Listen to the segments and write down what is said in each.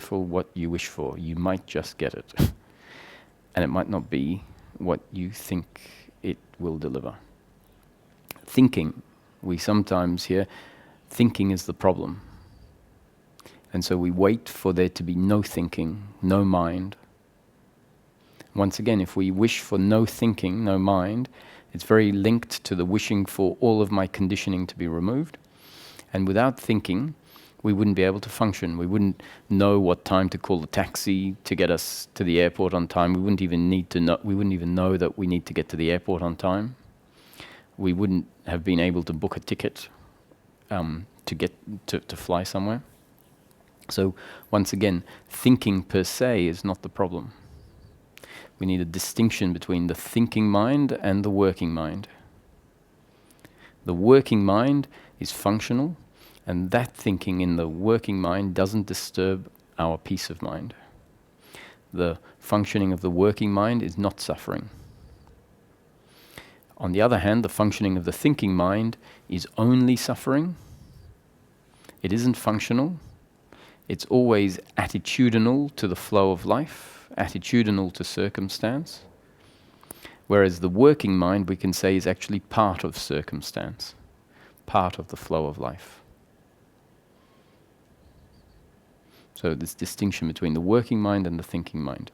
careful what you wish for. You might just get it. And it might not be what you think it will deliver. Thinking, we sometimes hear, thinking is the problem. And so we wait for there to be no thinking, no mind. Once again, if we wish for no thinking, no mind, it's very linked to the wishing for all of my conditioning to be removed. And without thinking, we wouldn't be able to function. We wouldn't know what time to call the taxi to get us to the airport on time. We wouldn't even know that we need to get to the airport on time. We wouldn't have been able to book a ticket to fly somewhere. So once again, thinking per se is not the problem. We need a distinction between the thinking mind and the working mind. The working mind is functional, and that thinking in the working mind doesn't disturb our peace of mind. The functioning of the working mind is not suffering. On the other hand, the functioning of the thinking mind is only suffering. It isn't functional. It's always attitudinal to the flow of life, attitudinal to circumstance. Whereas the working mind, we can say, is actually part of circumstance, part of the flow of life. So this distinction between the working mind and the thinking mind.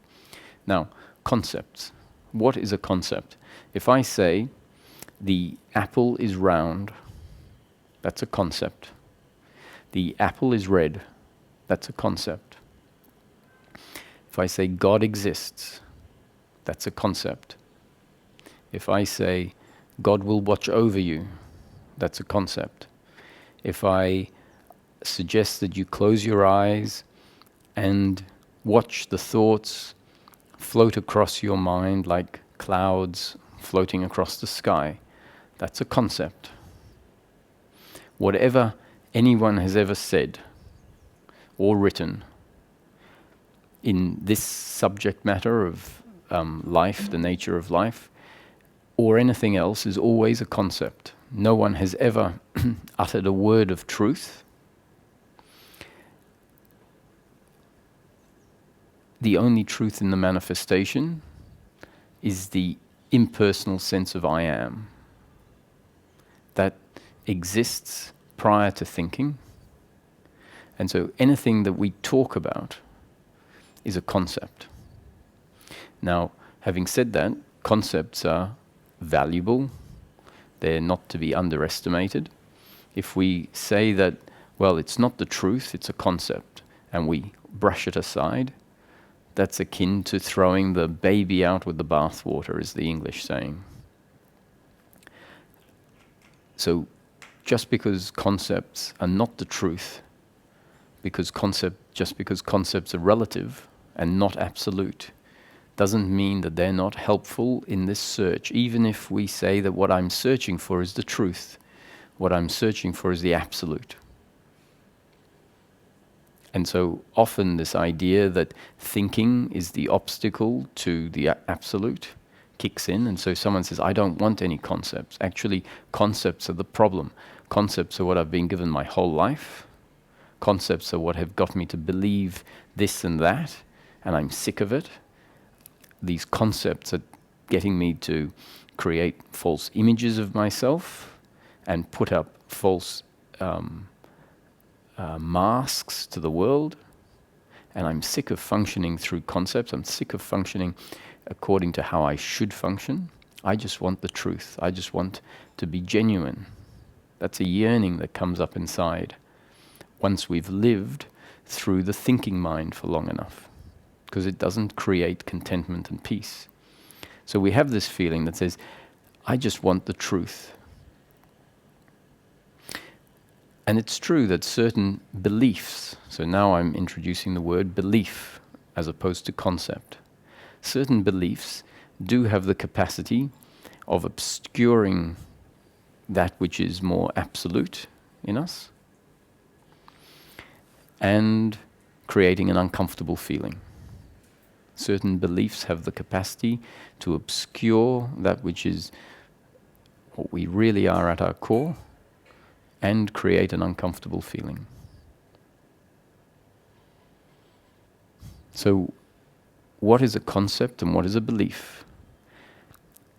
Now, concepts. What is a concept? If I say, the apple is round, that's a concept. The apple is red, that's a concept. If I say God exists, that's a concept. If I say God will watch over you, that's a concept. If I suggest that you close your eyes and watch the thoughts float across your mind like clouds floating across the sky, that's a concept. Whatever anyone has ever said or written in this subject matter of life, the nature of life, or anything else is always a concept. No one has ever uttered a word of truth. The only truth in the manifestation is the impersonal sense of I am. That exists prior to thinking. And so anything that we talk about is a concept. Now, having said that, concepts are valuable. They're not to be underestimated. If we say that, well, it's not the truth, it's a concept, and we brush it aside, that's akin to throwing the baby out with the bathwater, is the English saying. So just because concepts are not the truth, just because concepts are relative and not absolute, doesn't mean that they're not helpful in this search. Even if we say that what I'm searching for is the truth, what I'm searching for is the absolute. And so often this idea that thinking is the obstacle to the absolute kicks in, and so someone says, I don't want any concepts. Actually, concepts are the problem. Concepts are what I've been given my whole life. Concepts are what have got me to believe this and that, and I'm sick of it. These concepts are getting me to create false images of myself and put up false masks to the world. And I'm sick of functioning through concepts. I'm sick of functioning according to how I should function. I just want the truth. I just want to be genuine. That's a yearning that comes up inside once we've lived through the thinking mind for long enough, because it doesn't create contentment and peace. So we have this feeling that says, I just want the truth. And it's true that certain beliefs, so now I'm introducing the word belief as opposed to concept. Certain beliefs do have the capacity of obscuring that which is more absolute in us and creating an uncomfortable feeling. Certain beliefs have the capacity to obscure that which is what we really are at our core and create an uncomfortable feeling. So what is a concept and what is a belief?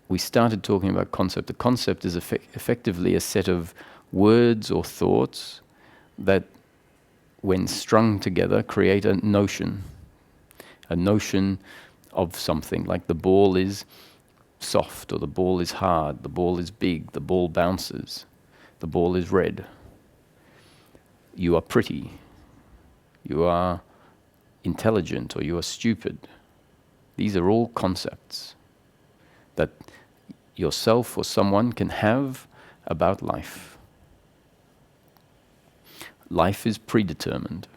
We started talking about concept. A concept is effectively a set of words or thoughts that, when strung together, create a notion of something, like the ball is soft, or the ball is hard, the ball is big, the ball bounces, the ball is red. You are pretty, you are intelligent, or you are stupid. These are all concepts that yourself or someone can have about life. Life is predetermined.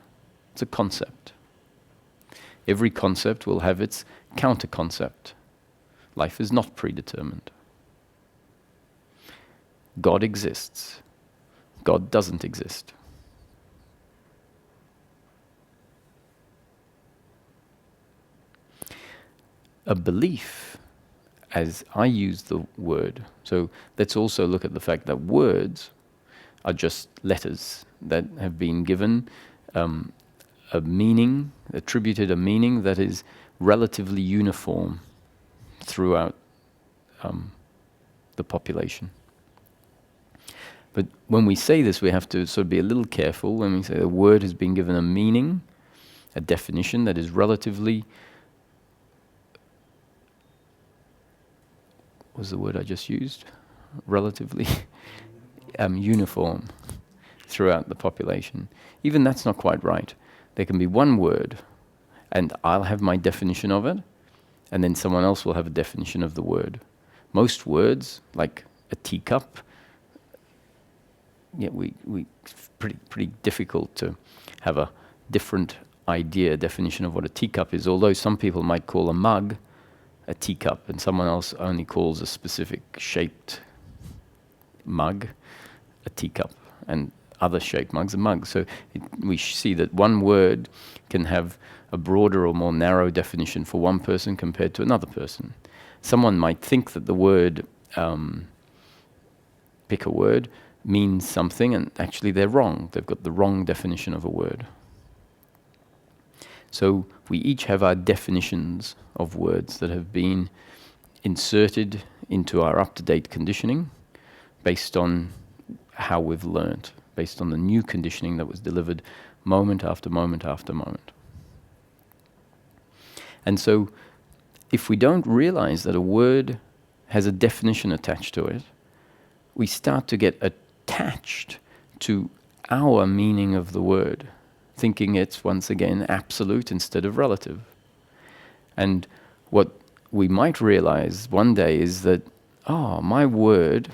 It's a concept. Every concept will have its counter-concept. Life is not predetermined. God exists. God doesn't exist. A belief, as I use the word, so let's also look at the fact that words are just letters that have been given a meaning, attributed a meaning that is relatively uniform throughout the population. But when we say this, we have to sort of be a little careful when we say a word has been given a meaning, a definition that is relatively, what was the word I just used? Relatively uniform throughout the population. Even that's not quite right. There can be one word, and I'll have my definition of it, and then someone else will have a definition of the word. Most words, like a teacup, pretty difficult to have a different definition of what a teacup is, although some people might call a mug a teacup, and someone else only calls a specific shaped mug a teacup, and other shaped mugs a mug. So we see that one word can have a broader or more narrow definition for one person compared to another person. Someone might think that the word, pick a word, means something, and actually they're wrong. They've got the wrong definition of a word. So we each have our definitions of words that have been inserted into our up-to-date conditioning based on how we've learnt, based on the new conditioning that was delivered moment after moment after moment. And so if we don't realize that a word has a definition attached to it, we start to get attached to our meaning of the word, thinking it's, once again, absolute instead of relative. And what we might realize one day is that, my word,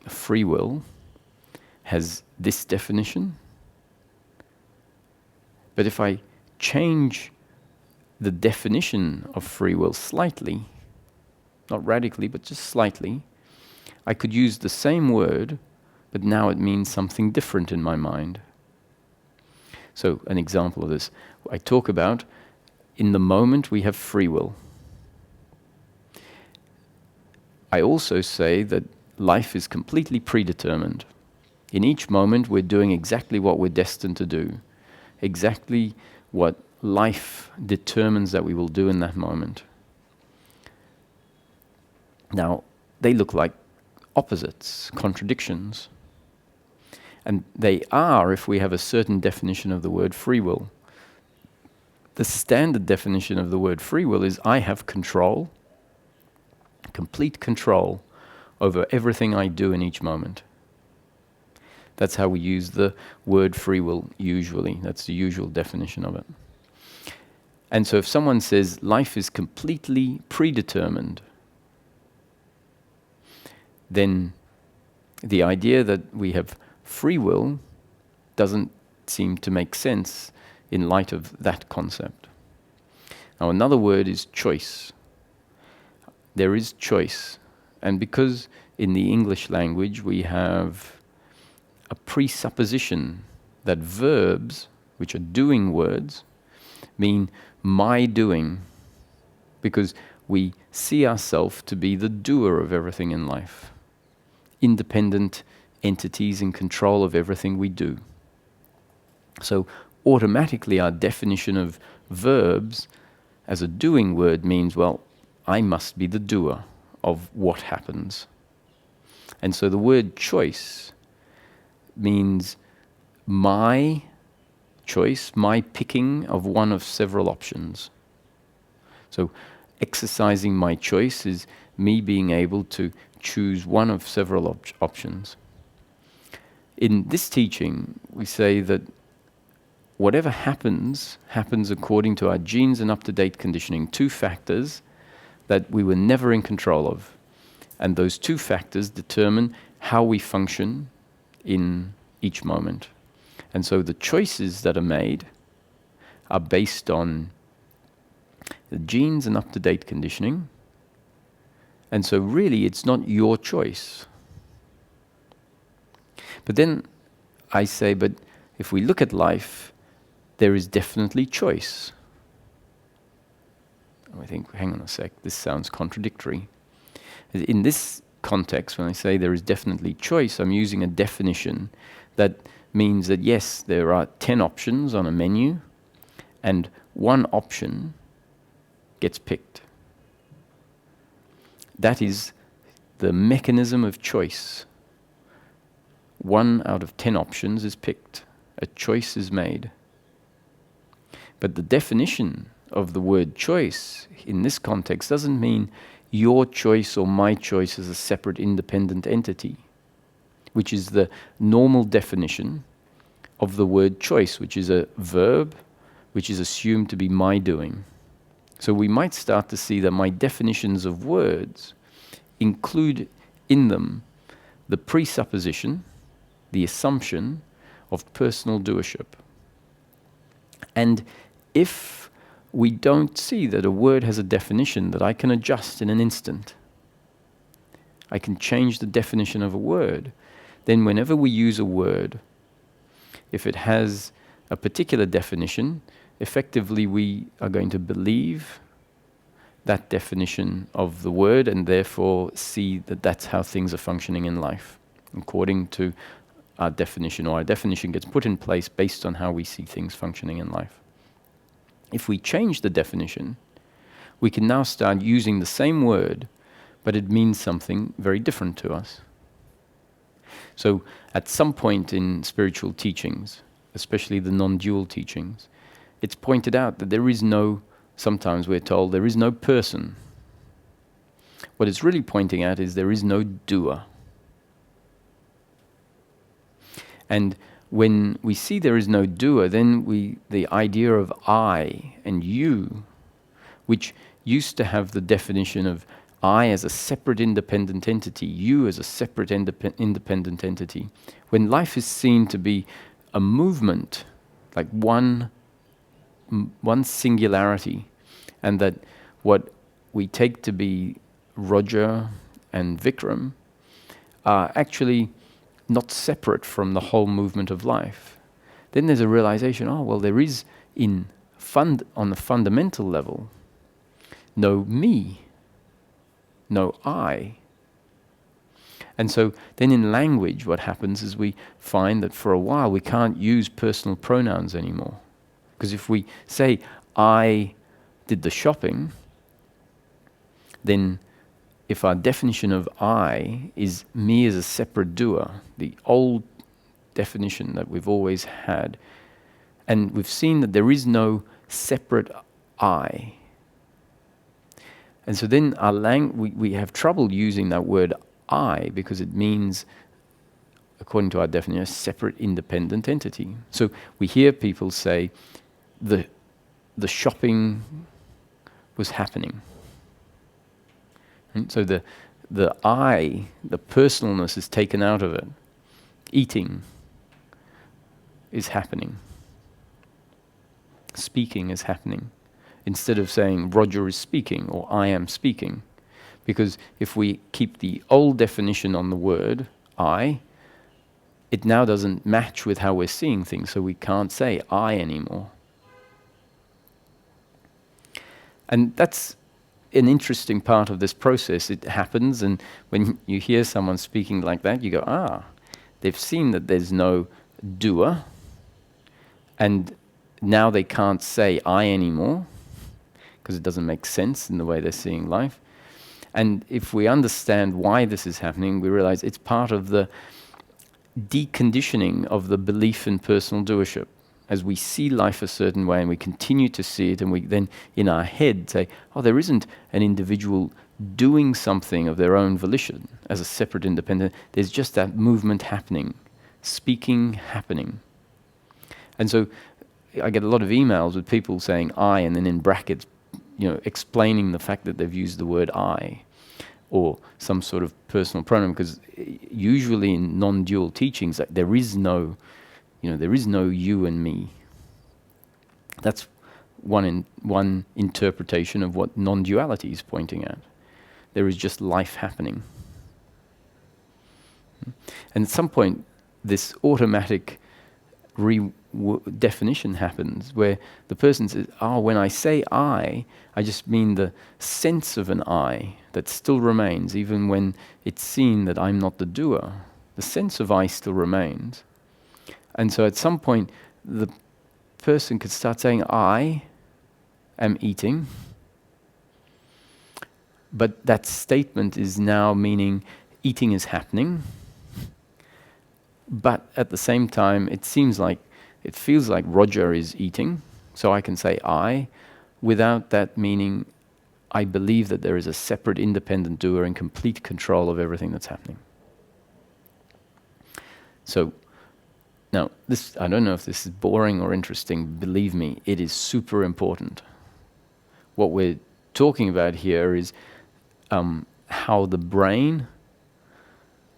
free will, has this definition. But if I change the definition of free will slightly, not radically, but just slightly, I could use the same word, but now it means something different in my mind. So an example of this, I talk about, in the moment we have free will. I also say that life is completely predetermined. In each moment we're doing exactly what we're destined to do, exactly what life determines that we will do in that moment. Now, they look like opposites, contradictions. And they are if we have a certain definition of the word free will. The standard definition of the word free will is I have control, complete control over everything I do in each moment. That's how we use the word free will usually. That's the usual definition of it. And so if someone says life is completely predetermined, then the idea that we have free will doesn't seem to make sense in light of that concept. Now, another word is choice. There is choice. And because in the English language we have a presupposition that verbs, which are doing words, mean my doing, because we see ourselves to be the doer of everything in life, independent entities in control of everything we do. So automatically our definition of verbs as a doing word means, well, I must be the doer of what happens. And so the word choice means my choice, my picking of one of several options. So exercising my choice is me being able to choose one of several options. In this teaching, we say that whatever happens, happens according to our genes and up-to-date conditioning, two factors that we were never in control of. And those two factors determine how we function in each moment. And so the choices that are made are based on the genes and up-to-date conditioning. And so really it's not your choice. But then I say, but if we look at life, there is definitely choice. I think, hang on a sec, this sounds contradictory. In this context, when I say there is definitely choice, I'm using a definition that means that yes, there are 10 options on a menu, and one option gets picked. That is the mechanism of choice. 1 out of 10 options is picked. A choice is made. But the definition of the word choice in this context doesn't mean your choice or my choice as a separate independent entity, which is the normal definition of the word choice, which is a verb which is assumed to be my doing. So we might start to see that my definitions of words include in them the presupposition, the assumption of personal doership. And if we don't see that a word has a definition that I can adjust in an instant, I can change the definition of a word, then whenever we use a word, if it has a particular definition, effectively we are going to believe that definition of the word and therefore see that that's how things are functioning in life, according to our definition, or our definition gets put in place based on how we see things functioning in life. If we change the definition, we can now start using the same word, but it means something very different to us. So at some point in spiritual teachings, especially the non-dual teachings, it's pointed out that there is no, sometimes we're told, there is no person. What it's really pointing at is there is no doer. And when we see there is no doer, then the idea of I and you, which used to have the definition of I as a separate independent entity, you as a separate independent entity, when life is seen to be a movement, like one singularity, and that what we take to be Roger and Vikram are actually not separate from the whole movement of life, then there's a realization, oh, well, there is on the fundamental level, no me, no I. And so then in language, what happens is we find that for a while we can't use personal pronouns anymore. Because if we say, I did the shopping, then if our definition of I is me as a separate doer, the old definition that we've always had, and we've seen that there is no separate I. And so then we have trouble using that word I because it means, according to our definition, a separate independent entity. So we hear people say, the shopping was happening. And so the I, the personalness is taken out of it. Eating is happening. Speaking is happening. Instead of saying Roger is speaking or I am speaking. Because if we keep the old definition on the word I, it now doesn't match with how we're seeing things, so we can't say I anymore. And that's an interesting part of this process. It happens, and when you hear someone speaking like that, you go, they've seen that there's no doer, and now they can't say I anymore, because it doesn't make sense in the way they're seeing life. And if we understand why this is happening, we realize it's part of the deconditioning of the belief in personal doership. As we see life a certain way and we continue to see it, and we then in our head say, oh, there isn't an individual doing something of their own volition as a separate independent, there's just that movement happening, speaking happening. And so I get a lot of emails with people saying I, and then in brackets, explaining the fact that they've used the word I, or some sort of personal pronoun, because usually in non-dual teachings, there is no you and me. That's one interpretation of what non-duality is pointing at. There is just life happening. And at some point, this automatic definition happens where the person says, when I say I just mean the sense of an I that still remains, even when it's seen that I'm not the doer. The sense of I still remains. And so at some point, the person could start saying, I am eating. But that statement is now meaning eating is happening. But at the same time, it feels like Roger is eating. So I can say I, without that meaning I believe that there is a separate independent doer in complete control of everything that's happening. So, now, I don't know if this is boring or interesting. Believe me, it is super important. What we're talking about here is how the brain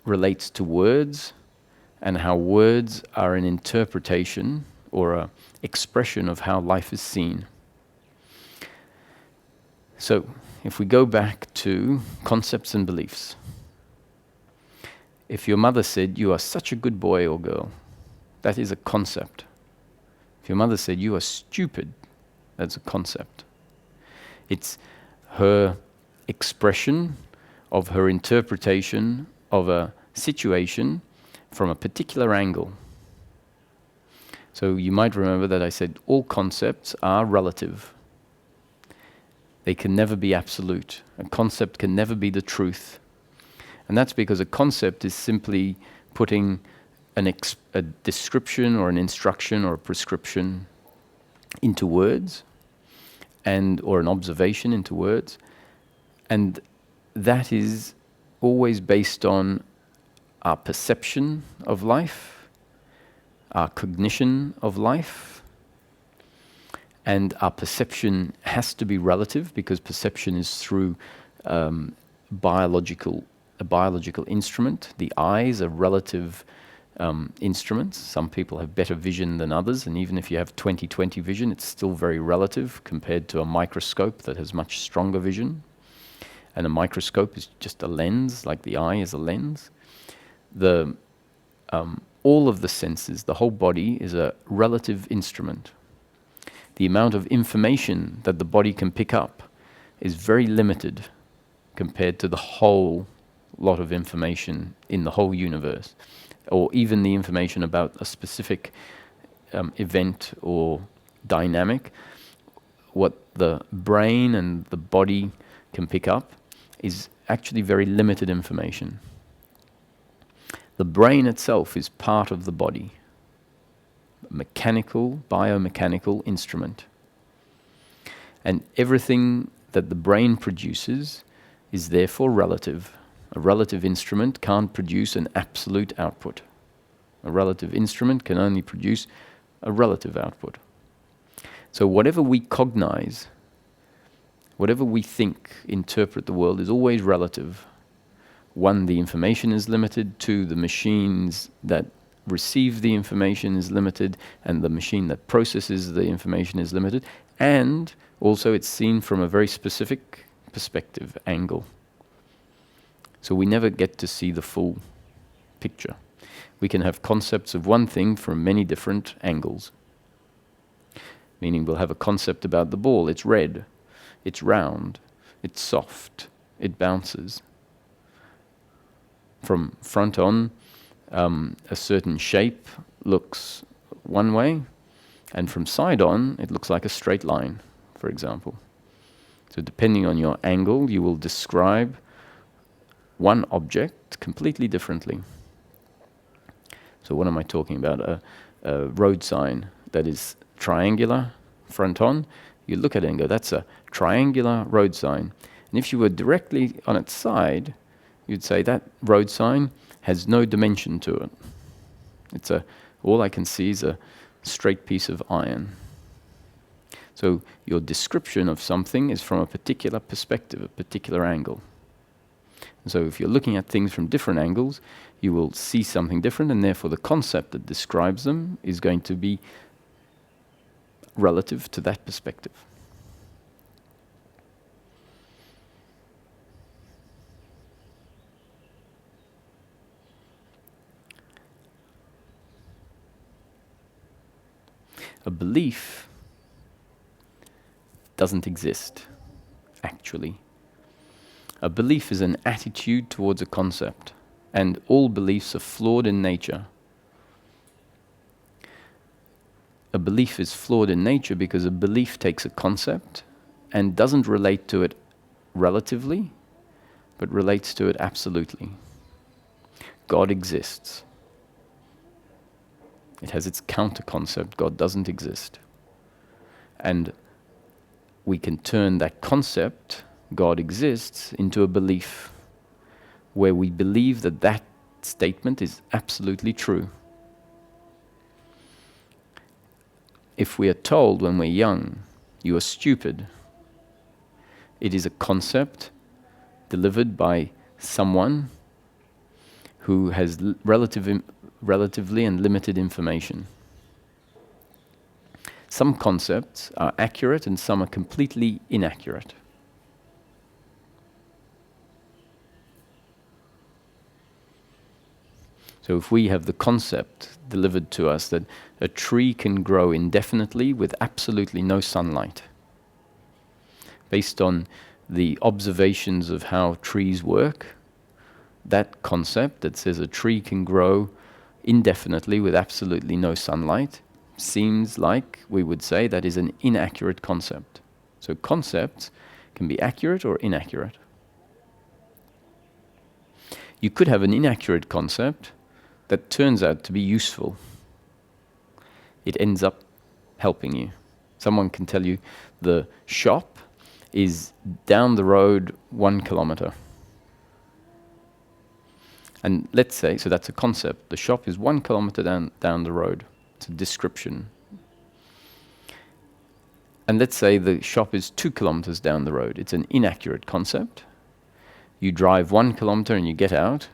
relates to words, and how words are an interpretation or an expression of how life is seen. So, if we go back to concepts and beliefs, if your mother said, you are such a good boy or girl, that is a concept. If your mother said, you are stupid, that's a concept. It's her expression of her interpretation of a situation from a particular angle. So you might remember that I said all concepts are relative. They can never be absolute. A concept can never be the truth. And that's because a concept is simply putting a description or an instruction or a prescription into words, or an observation into words. And that is always based on our perception of life, our cognition of life. And our perception has to be relative, because perception is through a biological instrument. The eyes are relative instruments. Some people have better vision than others, and even if you have 20/20 vision, it's still very relative compared to a microscope that has much stronger vision. And a microscope is just a lens, like the eye is a lens. All of the senses, the whole body, is a relative instrument. The amount of information that the body can pick up is very limited compared to the whole lot of information in the whole universe, or even the information about a specific event or dynamic. What the brain and the body can pick up is actually very limited information. The brain itself is part of the body. Mechanical, biomechanical instrument. And everything that the brain produces is therefore relative. A relative instrument can't produce an absolute output. A relative instrument can only produce a relative output. So whatever we cognize, whatever we think, interpret the world is always relative. One, the information is limited. Two, the machines that receive the information is limited, and the machine that processes the information is limited, and also it's seen from a very specific perspective, angle. So we never get to see the full picture. We can have concepts of one thing from many different angles. Meaning we'll have a concept about the ball. It's red, it's round, it's soft, it bounces. From front on, a certain shape looks one way, And from side on, it looks like a straight line, for example. So depending on your angle, you will describe one object completely differently. So what am I talking about? A road sign that is triangular front on. You look at it and go, that's a triangular road sign. And if you were directly on its side, you'd say that road sign has no dimension to it. All I can see is a straight piece of iron. So your description of something is from a particular perspective, a particular angle. And so if you're looking at things from different angles, you will see something different, and therefore the concept that describes them is going to be relative to that perspective. A belief doesn't exist, actually. A belief is an attitude towards a concept, and all beliefs are flawed in nature. A belief is flawed in nature because a belief takes a concept and doesn't relate to it relatively, but relates to it absolutely. God exists. It has its counter-concept, God doesn't exist. And we can turn that concept, God exists, into a belief where we believe that that statement is absolutely true. If we are told when we're young, you are stupid, it is a concept delivered by someone who has relatively and limited information. Some concepts are accurate and some are completely inaccurate. So if we have the concept delivered to us that a tree can grow indefinitely with absolutely no sunlight, based on the observations of how trees work, that concept that says a tree can grow indefinitely with absolutely no sunlight seems like we would say that is an inaccurate concept. So concepts can be accurate or inaccurate. You could have an inaccurate concept that turns out to be useful. It ends up helping you. Someone can tell you the shop is down the road 1 kilometer. And let's say, so that's a concept, the shop is 1 kilometer down the road. It's a description. And let's say the shop is 2 kilometers down the road. It's an inaccurate concept. You drive 1 kilometer and you get out,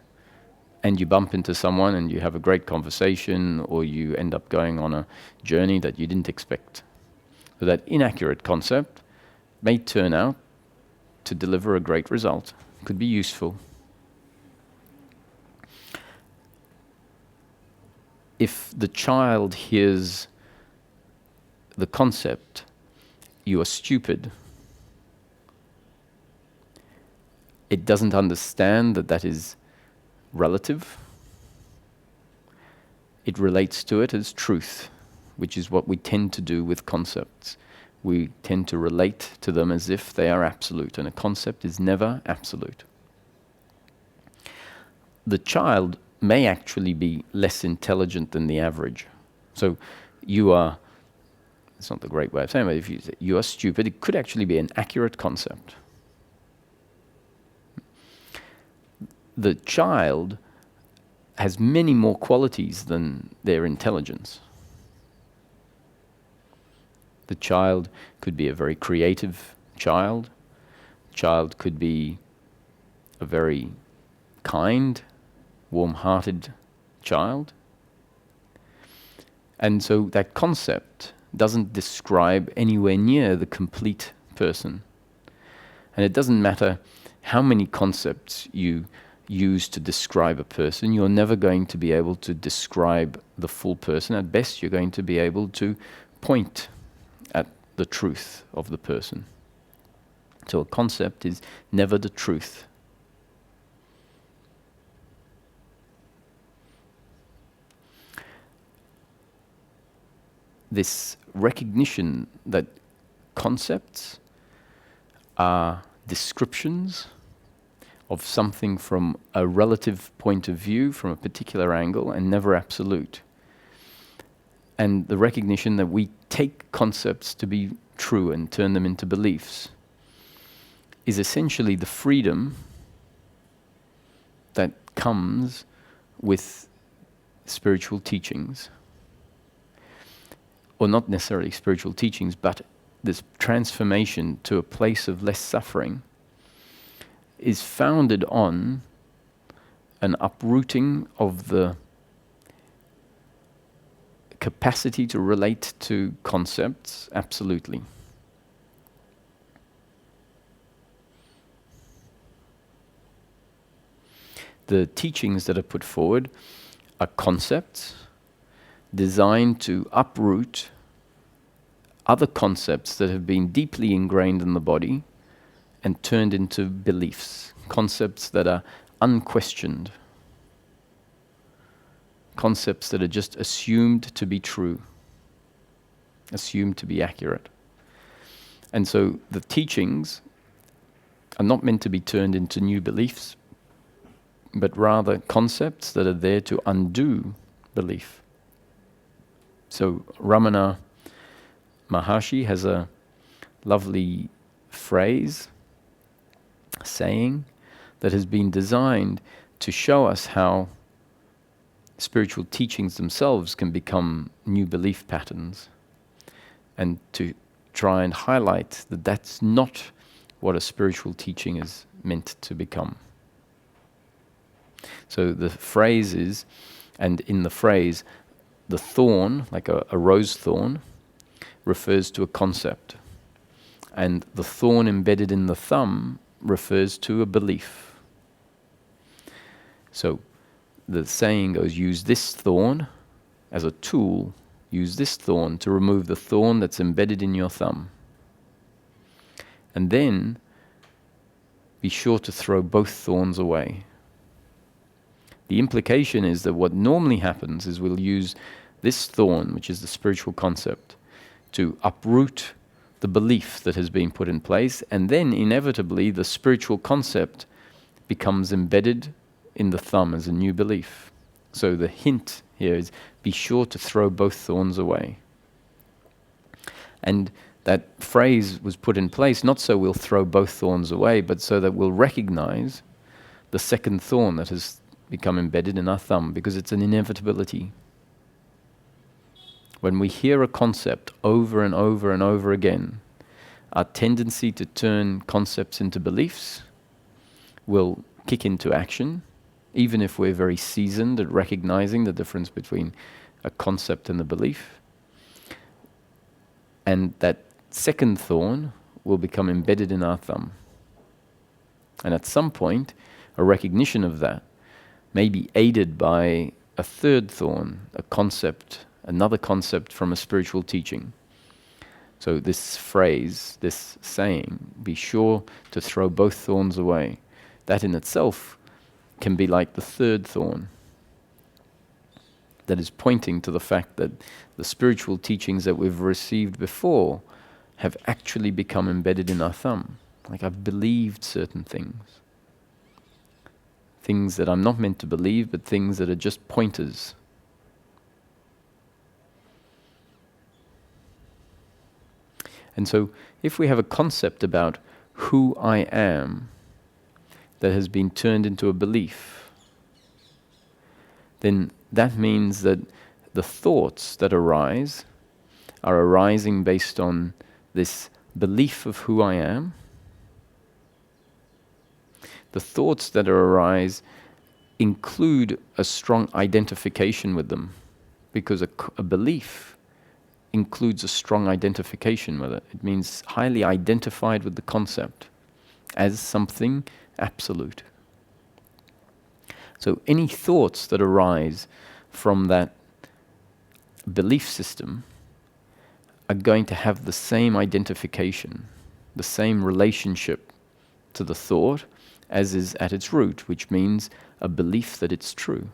and you bump into someone and you have a great conversation, or you end up going on a journey that you didn't expect. So that inaccurate concept may turn out to deliver a great result. Could be useful. If the child hears the concept, you are stupid, it doesn't understand that that is relative. It relates to it as truth, which is what we tend to do with concepts. We tend to relate to them as if they are absolute, and a concept is never absolute. The child may actually be less intelligent than the average. So you are, it's not the great way of saying it, but if you say you are stupid, it could actually be an accurate concept. The child has many more qualities than their intelligence. The child could be a very creative child. Child could be a very kind, warm-hearted child. And so that concept doesn't describe anywhere near the complete person. And it doesn't matter how many concepts you use to describe a person, you're never going to be able to describe the full person. At best, you're going to be able to point at the truth of the person. So a concept is never the truth. this recognition that concepts are descriptions of something from a relative point of view, from a particular angle, and never absolute. And the recognition that we take concepts to be true and turn them into beliefs is essentially the freedom that comes with spiritual teachings. Or not necessarily spiritual teachings, but this transformation to a place of less suffering is founded on an uprooting of the capacity to relate to concepts absolutely. The teachings that are put forward are concepts designed to uproot other concepts that have been deeply ingrained in the body and turned into beliefs, concepts that are unquestioned, concepts that are just assumed to be true, assumed to be accurate. And so the teachings are not meant to be turned into new beliefs, but rather concepts that are there to undo belief. So Ramana Maharshi has a lovely phrase, saying, that has been designed to show us how spiritual teachings themselves can become new belief patterns, and to try and highlight that that's not what a spiritual teaching is meant to become. So the phrase is, and in the phrase, the thorn, like a rose thorn, refers to a concept, and the thorn embedded in the thumb refers to a belief. So the saying goes, use this thorn as a tool, use this thorn to remove the thorn that's embedded in your thumb. And then be sure to throw both thorns away. The implication is that what normally happens is we'll use this thorn, which is the spiritual concept, to uproot the belief that has been put in place, and then inevitably the spiritual concept becomes embedded in the thumb as a new belief. So the hint here is, be sure to throw both thorns away. And that phrase was put in place not so we'll throw both thorns away, but so that we'll recognize the second thorn that has become embedded in our thumb, because it's an inevitability. When we hear a concept over and over and over again, our tendency to turn concepts into beliefs will kick into action, even if we're very seasoned at recognizing the difference between a concept and a belief. And that second thorn will become embedded in our thumb. And at some point, a recognition of that may be aided by a third thorn, a concept, another concept from a spiritual teaching. So this phrase, this saying, be sure to throw both thorns away, that in itself can be like the third thorn that is pointing to the fact that the spiritual teachings that we've received before have actually become embedded in our thumb. Like, I've believed certain things. Things that I'm not meant to believe, but things that are just pointers. And so, if we have a concept about who I am that has been turned into a belief, then that means that the thoughts that arise are arising based on this belief of who I am. The thoughts that arise include a strong identification with them, because a belief includes a strong identification with it. It means highly identified with the concept as something absolute. So any thoughts that arise from that belief system are going to have the same identification, the same relationship to the thought as is at its root, which means a belief that it's true.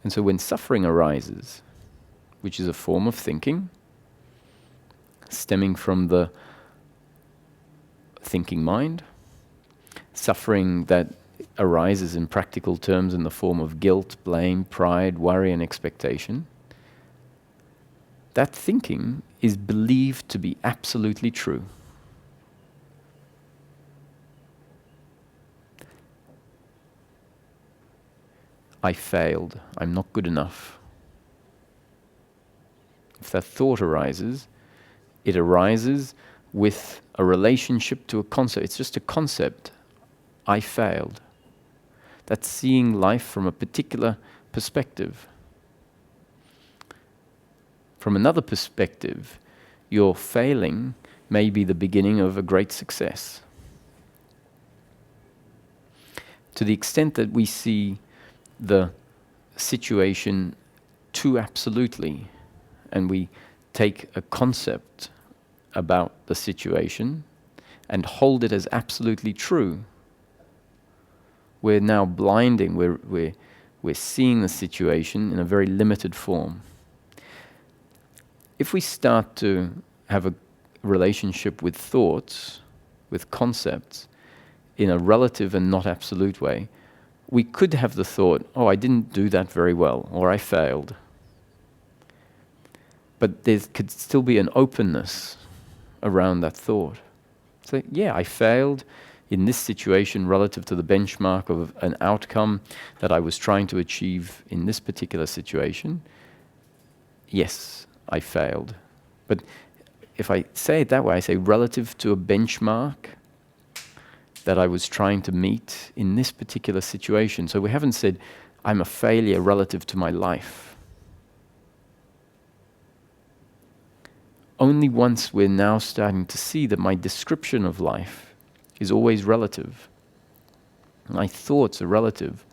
And so when suffering arises, which is a form of thinking, stemming from the thinking mind, suffering that arises in practical terms in the form of guilt, blame, pride, worry, and expectation, that thinking is believed to be absolutely true. I failed. I'm not good enough. If that thought arises, it arises with a relationship to a concept. It's just a concept. I failed. That's seeing life from a particular perspective. From another perspective, your failing may be the beginning of a great success. To the extent that we see the situation too absolutely, and we take a concept about the situation and hold it as absolutely true, we're now blinding, we're seeing the situation in a very limited form. If we start to have a relationship with thoughts, with concepts, in a relative and not absolute way, we could have the thought, oh, I didn't do that very well, or I failed. But there could still be an openness around that thought. So, yeah, I failed in this situation relative to the benchmark of an outcome that I was trying to achieve in this particular situation. Yes, I failed. But if I say it that way, I say relative to a benchmark that I was trying to meet in this particular situation. So we haven't said, I'm a failure relative to my life. Only once we're now starting to see that my description of life is always relative. My thoughts are relative.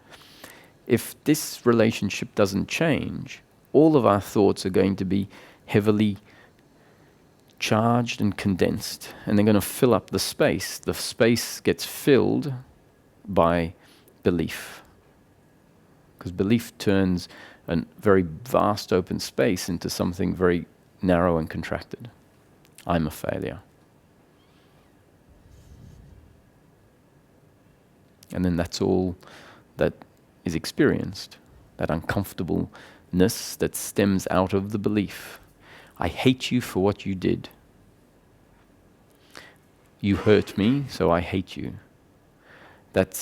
If this relationship doesn't change, all of our thoughts are going to be heavily charged and condensed, and they're going to fill up the space. The space gets filled by belief, because belief turns a very vast open space into something very narrow and contracted. I'm a failure. And then that's all that is experienced, that uncomfortableness that stems out of the belief. I hate you for what you did. You hurt me, so I hate you. That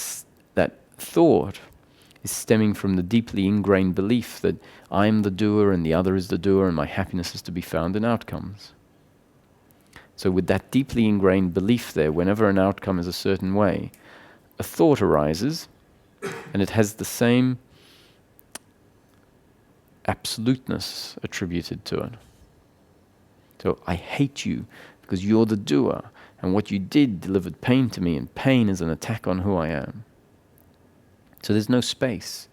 thought is stemming from the deeply ingrained belief that I'm the doer and the other is the doer and my happiness is to be found in outcomes. So with that deeply ingrained belief there, whenever an outcome is a certain way, a thought arises and it has the same absoluteness attributed to it. So I hate you because you're the doer, and what you did delivered pain to me, and pain is an attack on who I am. So there's no space.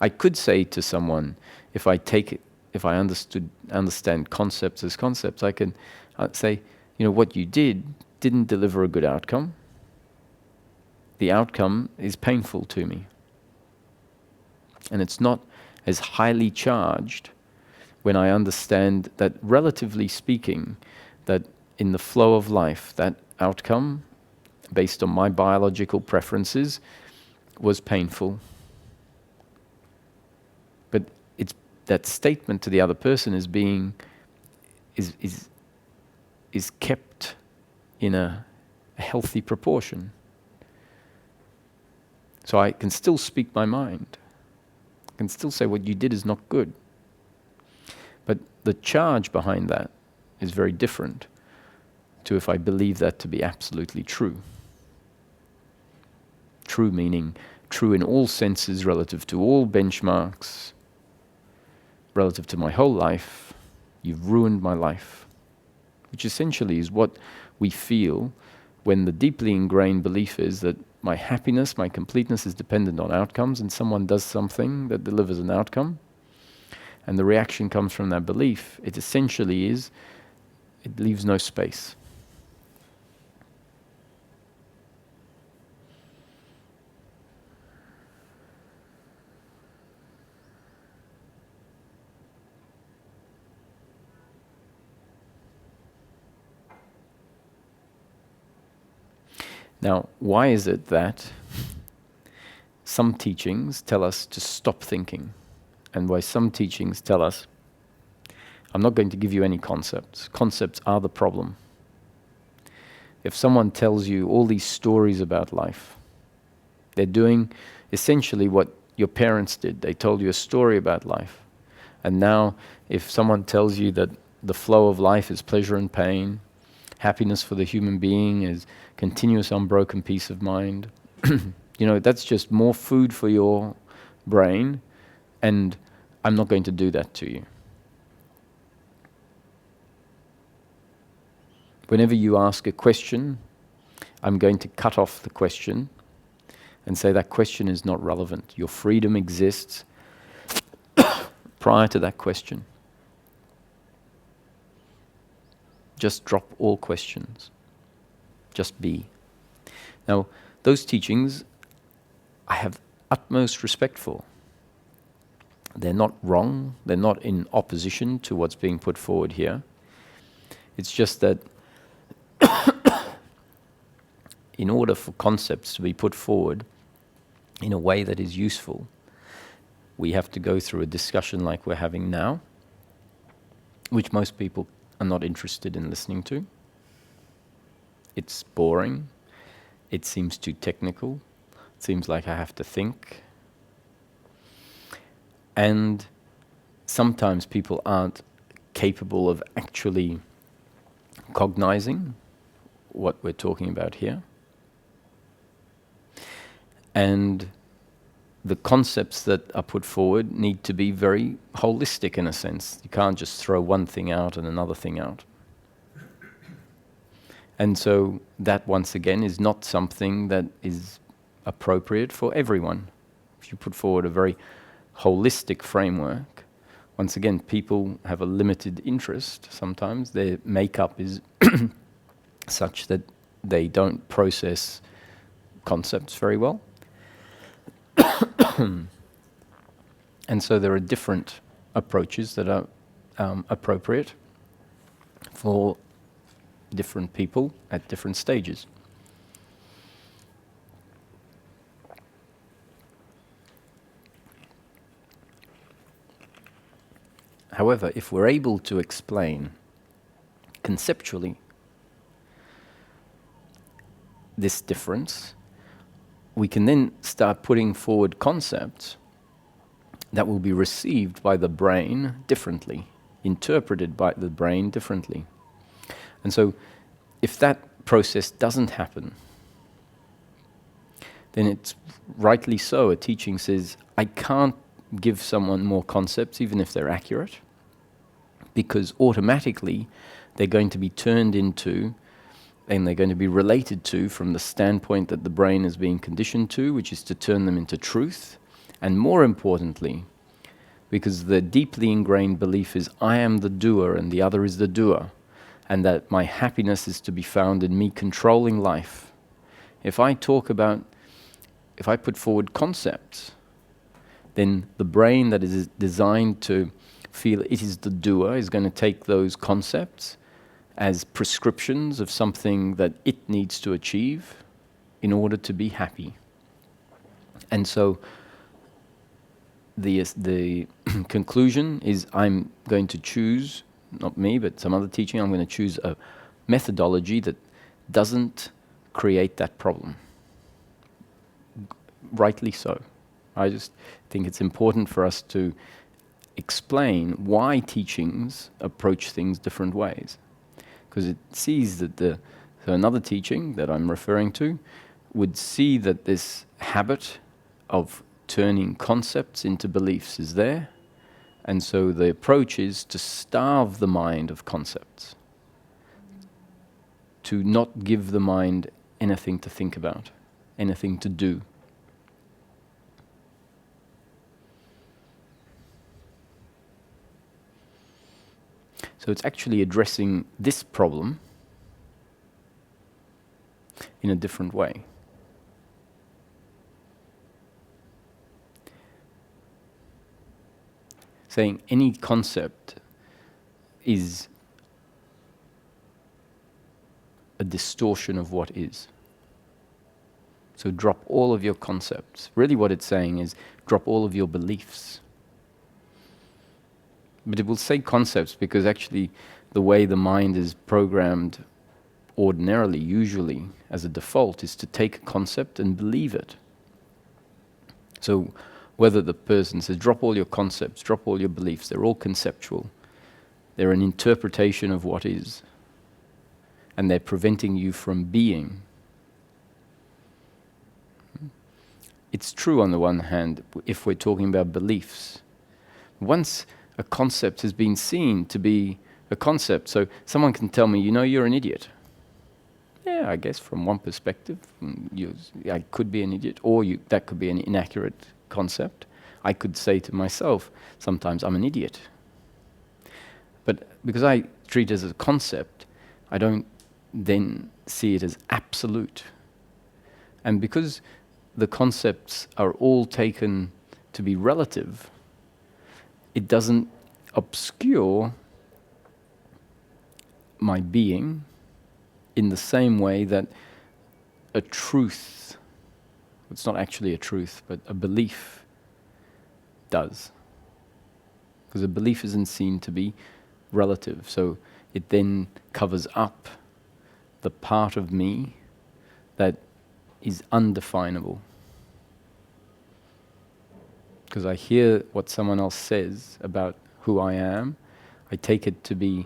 I could say to someone, if I understand concepts as concepts, I can say, what you didn't deliver a good outcome. The outcome is painful to me. And it's not as highly charged when I understand that, relatively speaking, that in the flow of life, that outcome, based on my biological preferences, was painful. But it's that statement to the other person is kept in a healthy proportion. So I can still speak my mind. I can still say what you did is not good. But the charge behind that is very different to if I believe that to be absolutely true. True meaning true in all senses, relative to all benchmarks, relative to my whole life. You've ruined my life. Which essentially is what we feel when the deeply ingrained belief is that my happiness, my completeness is dependent on outcomes, and someone does something that delivers an outcome, and the reaction comes from that belief. It essentially is, it leaves no space. Now, why is it that some teachings tell us to stop thinking, and why some teachings tell us, I'm not going to give you any concepts. Concepts are the problem. If someone tells you all these stories about life, they're doing essentially what your parents did. They told you a story about life. And now, if someone tells you that the flow of life is pleasure and pain, happiness for the human being is continuous unbroken peace of mind, that's just more food for your brain, and I'm not going to do that to you. Whenever you ask a question, I'm going to cut off the question and say that question is not relevant. Your freedom exists prior to that question. Just drop all questions. Just be. Now, those teachings I have utmost respect for. They're not wrong. They're not in opposition to what's being put forward here. It's just that in order for concepts to be put forward in a way that is useful, we have to go through a discussion like we're having now, which most people are not interested in listening to. It's boring. It seems too technical. It seems like I have to think. And sometimes people aren't capable of actually cognizing what we're talking about here. And the concepts that are put forward need to be very holistic in a sense. You can't just throw one thing out and another thing out. And so that, once again, is not something that is appropriate for everyone. If you put forward a very holistic framework, once again, people have a limited interest sometimes. Their makeup is such that they don't process concepts very well. And so there are different approaches that are appropriate for different people at different stages. However, if we're able to explain conceptually this difference, we can then start putting forward concepts that will be received by the brain differently, interpreted by the brain differently. And so, if that process doesn't happen, then it's rightly so. A teaching says, I can't give someone more concepts, even if they're accurate, because automatically they're going to be turned into, and they're going to be related to from the standpoint that the brain is being conditioned to, which is to turn them into truth. And more importantly, because the deeply ingrained belief is I am the doer and the other is the doer, and that my happiness is to be found in me controlling life. If I put forward concepts, then the brain that is designed to feel it is the doer is going to take those concepts as prescriptions of something that it needs to achieve in order to be happy. And so the conclusion is I'm going to choose, not me, but some other teaching, I'm going to choose a methodology that doesn't create that problem. Rightly so. I just think it's important for us to explain why teachings approach things different ways. Because it sees that so another teaching that I'm referring to would see that this habit of turning concepts into beliefs is there, and so the approach is to starve the mind of concepts, to not give the mind anything to think about, anything to do. So it's actually addressing this problem in a different way. Saying any concept is a distortion of what is. So drop all of your concepts. Really what it's saying is drop all of your beliefs. But it will say concepts because actually the way the mind is programmed ordinarily, usually, as a default, is to take a concept and believe it. So whether the person says, drop all your concepts, drop all your beliefs, they're all conceptual. They're an interpretation of what is. And they're preventing you from being. It's true on the one hand, if we're talking about beliefs. Once a concept has been seen to be a concept, so someone can tell me, you're an idiot. Yeah, I guess from one perspective, I could be an idiot, or that could be an inaccurate concept. I could say to myself, sometimes I'm an idiot. But because I treat it as a concept, I don't then see it as absolute. And because the concepts are all taken to be relative, it doesn't obscure my being in the same way that a truth, it's not actually a truth, but a belief does. Because a belief isn't seen to be relative, so it then covers up the part of me that is undefinable. Because I hear what someone else says about who I am, I take it to be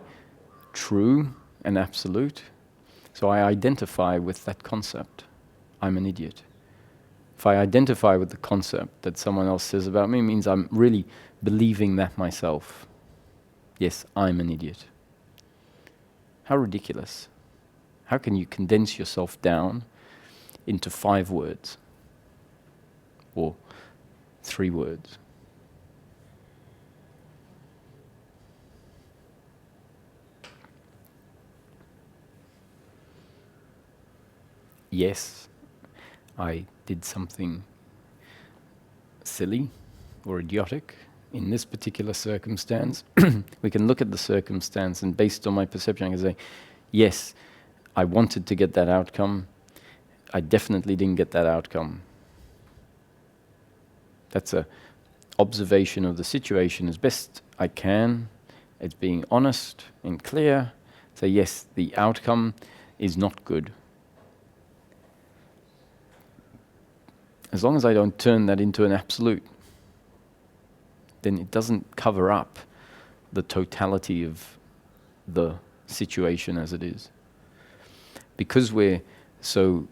true and absolute, so I identify with that concept. I'm an idiot. If I identify with the concept that someone else says about me, it means I'm really believing that myself. Yes, I'm an idiot. How ridiculous. How can you condense yourself down into 5 words? Or 3 words? Yes, I did something silly or idiotic in this particular circumstance. We can look at the circumstance, and based on my perception, I can say, yes, I wanted to get that outcome. I definitely didn't get that outcome. That's an observation of the situation as best I can. It's being honest and clear. Say, yes, the outcome is not good. As long as I don't turn that into an absolute, then it doesn't cover up the totality of the situation as it is. Because we're so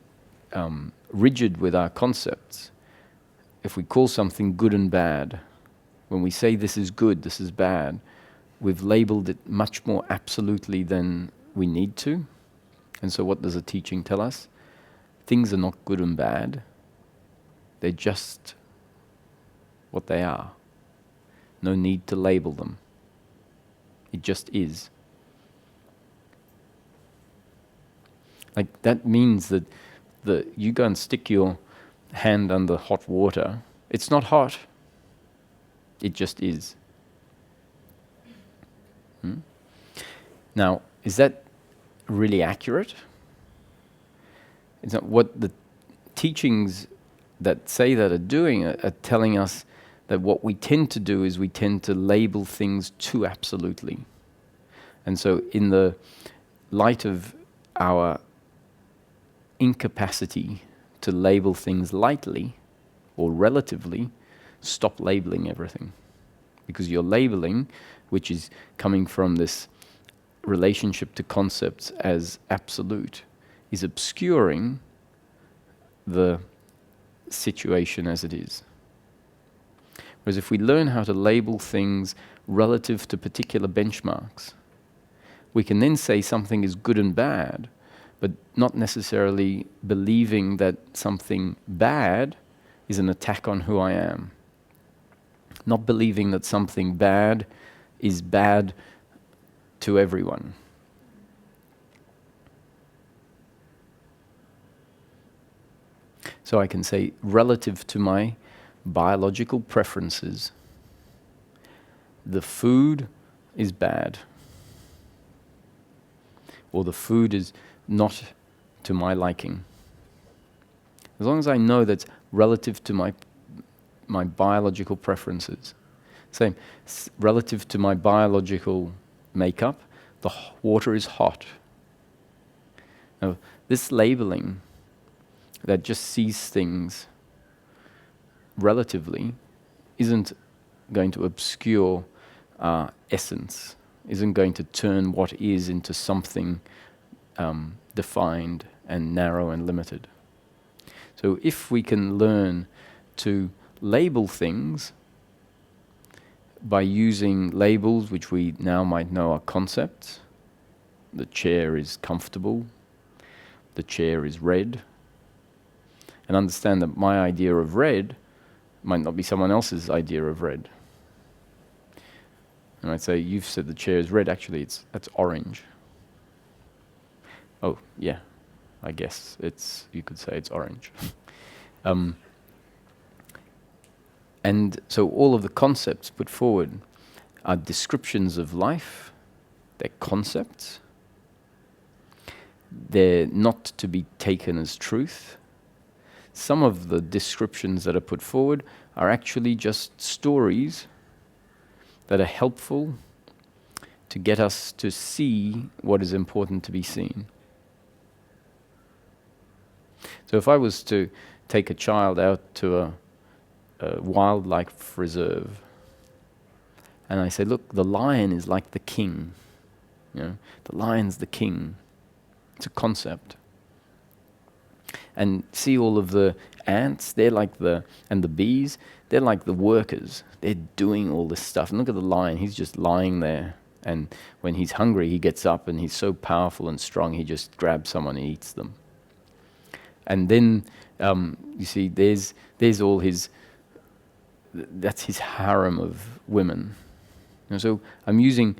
rigid with our concepts, if we call something good and bad, when we say this is good, this is bad, we've labeled it much more absolutely than we need to. And so what does the teaching tell us? Things are not good and bad. They're just what they are. No need to label them. It just is. Like that means that you go and stick your hand under hot water. It's not hot. It just is. Now, is that really accurate? Is that what the teachings that say that are doing are telling us that what we tend to do is we tend to label things too absolutely. And so in the light of our incapacity to label things lightly or relatively, stop labeling everything. Because your labeling, which is coming from this relationship to concepts as absolute, is obscuring the situation as it is. Whereas if we learn how to label things relative to particular benchmarks, we can then say something is good and bad, but not necessarily believing that something bad is an attack on who I am. Not believing that something bad is bad to everyone. So I can say, relative to my biological preferences, the food is bad. Or the food is not to my liking. As long as I know that's relative to my biological preferences. Same, relative to my biological makeup, the water is hot. Now, this labeling that just sees things relatively isn't going to obscure essence, isn't going to turn what is into something defined and narrow and limited. So if we can learn to label things by using labels which we now might know are concepts, the chair is comfortable, the chair is red, and understand that my idea of red might not be someone else's idea of red. And I'd say, you've said the chair is red, actually that's orange. Oh, yeah, I guess you could say it's orange. And so all of the concepts put forward are descriptions of life, they're concepts, they're not to be taken as truth. Some of the descriptions that are put forward are actually just stories that are helpful to get us to see what is important to be seen. So if I was to take a child out to a wildlife reserve, and I say, look, the lion is like the king. The lion's the king. It's a concept. And see all of the ants, and the bees, they're like the workers. They're doing all this stuff. And look at the lion, he's just lying there. And when he's hungry, he gets up and he's so powerful and strong, he just grabs someone and eats them. And then, you see, there's all that's his harem of women. So I'm using,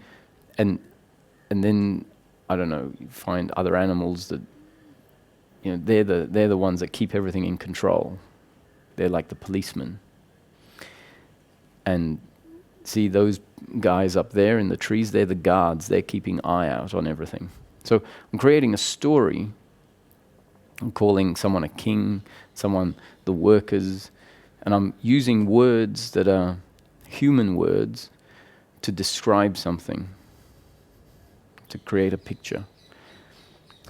and then, I don't know, you find other animals that, they're the ones that keep everything in control. They're like the policemen. And see those guys up there in the trees, they're the guards. They're keeping eye out on everything. So I'm creating a story. I'm calling someone a king, someone the workers, and I'm using words that are human words to describe something, to create a picture.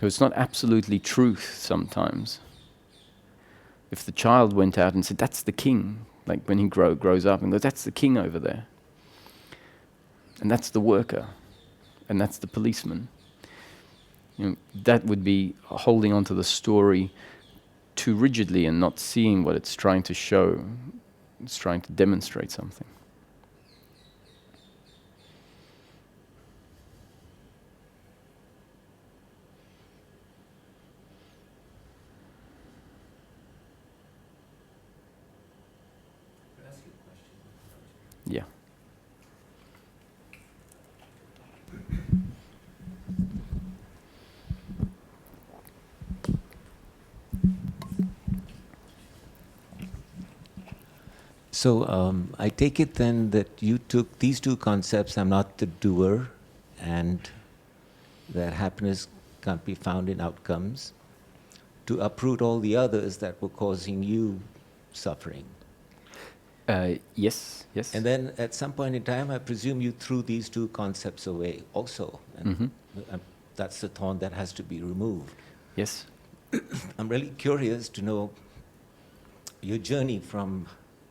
So it's not absolutely truth sometimes. If the child went out and said, that's the king, like when he grows up and goes, that's the king over there. And that's the worker. And that's the policeman. That would be holding on to the story too rigidly and not seeing what it's trying to show. It's trying to demonstrate something. Can I ask you a question? Yeah. So I take it then that you took these two concepts, I'm not the doer, and that happiness can't be found in outcomes, to uproot all the others that were causing you suffering. Yes. And then at some point in time, I presume you threw these two concepts away also. And that's the thorn that has to be removed. Yes. I'm really curious to know your journey from